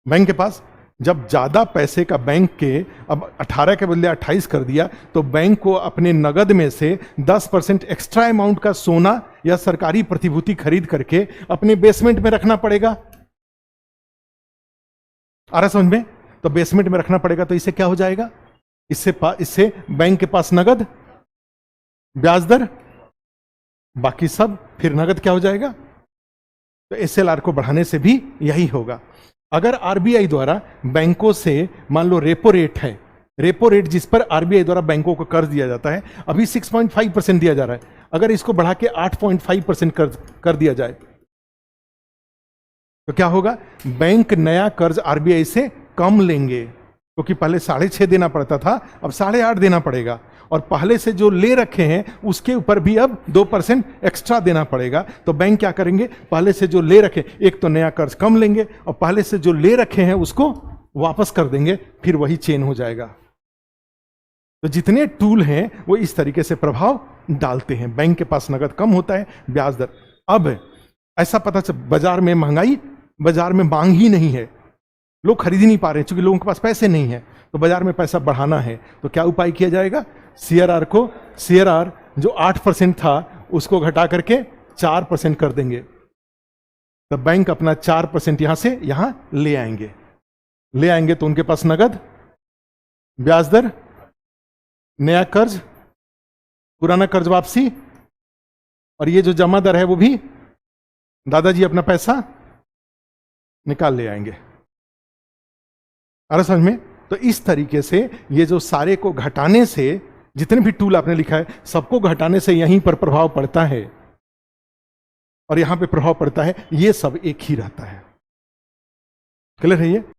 बैंक के पास जब ज्यादा पैसे का, बैंक के अब 18 के बदले 28 कर दिया, तो बैंक को अपने नगद में से 10% एक्स्ट्रा अमाउंट का सोना या सरकारी प्रतिभूति खरीद करके अपने बेसमेंट में रखना पड़ेगा। आ रहा समझ में, तो बेसमेंट में रखना पड़ेगा। तो इससे क्या हो जाएगा, इससे बैंक के पास नगद, ब्याज दर, बाकी सब, फिर नगद क्या हो जाएगा। तो एसएलआर को बढ़ाने से भी यही होगा। अगर आरबीआई द्वारा बैंकों से मान लो रेपो रेट है रेपो रेट जिस पर आरबीआई द्वारा बैंकों को कर्ज दिया जाता है अभी 6.5% दिया जा रहा है, अगर इसको बढ़ा के 8.5% कर दिया जाए तो क्या होगा? बैंक नया कर्ज आरबीआई से कम लेंगे, क्योंकि पहले 6.5 देना पड़ता था, अब 8.5 देना पड़ेगा, और पहले से जो ले रखे हैं उसके ऊपर भी अब 2% एक्स्ट्रा देना पड़ेगा। तो बैंक क्या करेंगे? पहले से जो ले रखे, एक तो नया कर्ज कम लेंगे और पहले से जो ले रखे हैं उसको वापस कर देंगे, फिर वही चेन हो जाएगा। तो जितने टूल हैं वो इस तरीके से प्रभाव डालते हैं। बैंक के पास नगद कम होता है, ब्याज दर। अब ऐसा पता चल, बाजार में महंगाई, बाजार में मांग ही नहीं है, लोग खरीद ही नहीं पा रहे हैं, क्योंकि लोगों के पास पैसे नहीं है, तो बाजार में पैसा बढ़ाना है। तो क्या उपाय किया जाएगा? सीआरआर जो 8% था उसको घटा करके 4% कर देंगे। तो बैंक अपना 4% यहां से यहां ले आएंगे तो उनके पास नगद, ब्याज दर, नया कर्ज, पुराना कर्ज वापसी, और ये जो जमा दर है वो भी दादाजी अपना पैसा निकाल ले आएंगे। आ रहा समझ में? तो इस तरीके से ये जो सारे को घटाने से, जितने भी टूल आपने लिखा है सबको घटाने से यहीं पर प्रभाव पड़ता है और यहां पे प्रभाव पड़ता है, ये सब एक ही रहता है। क्लियर है ये?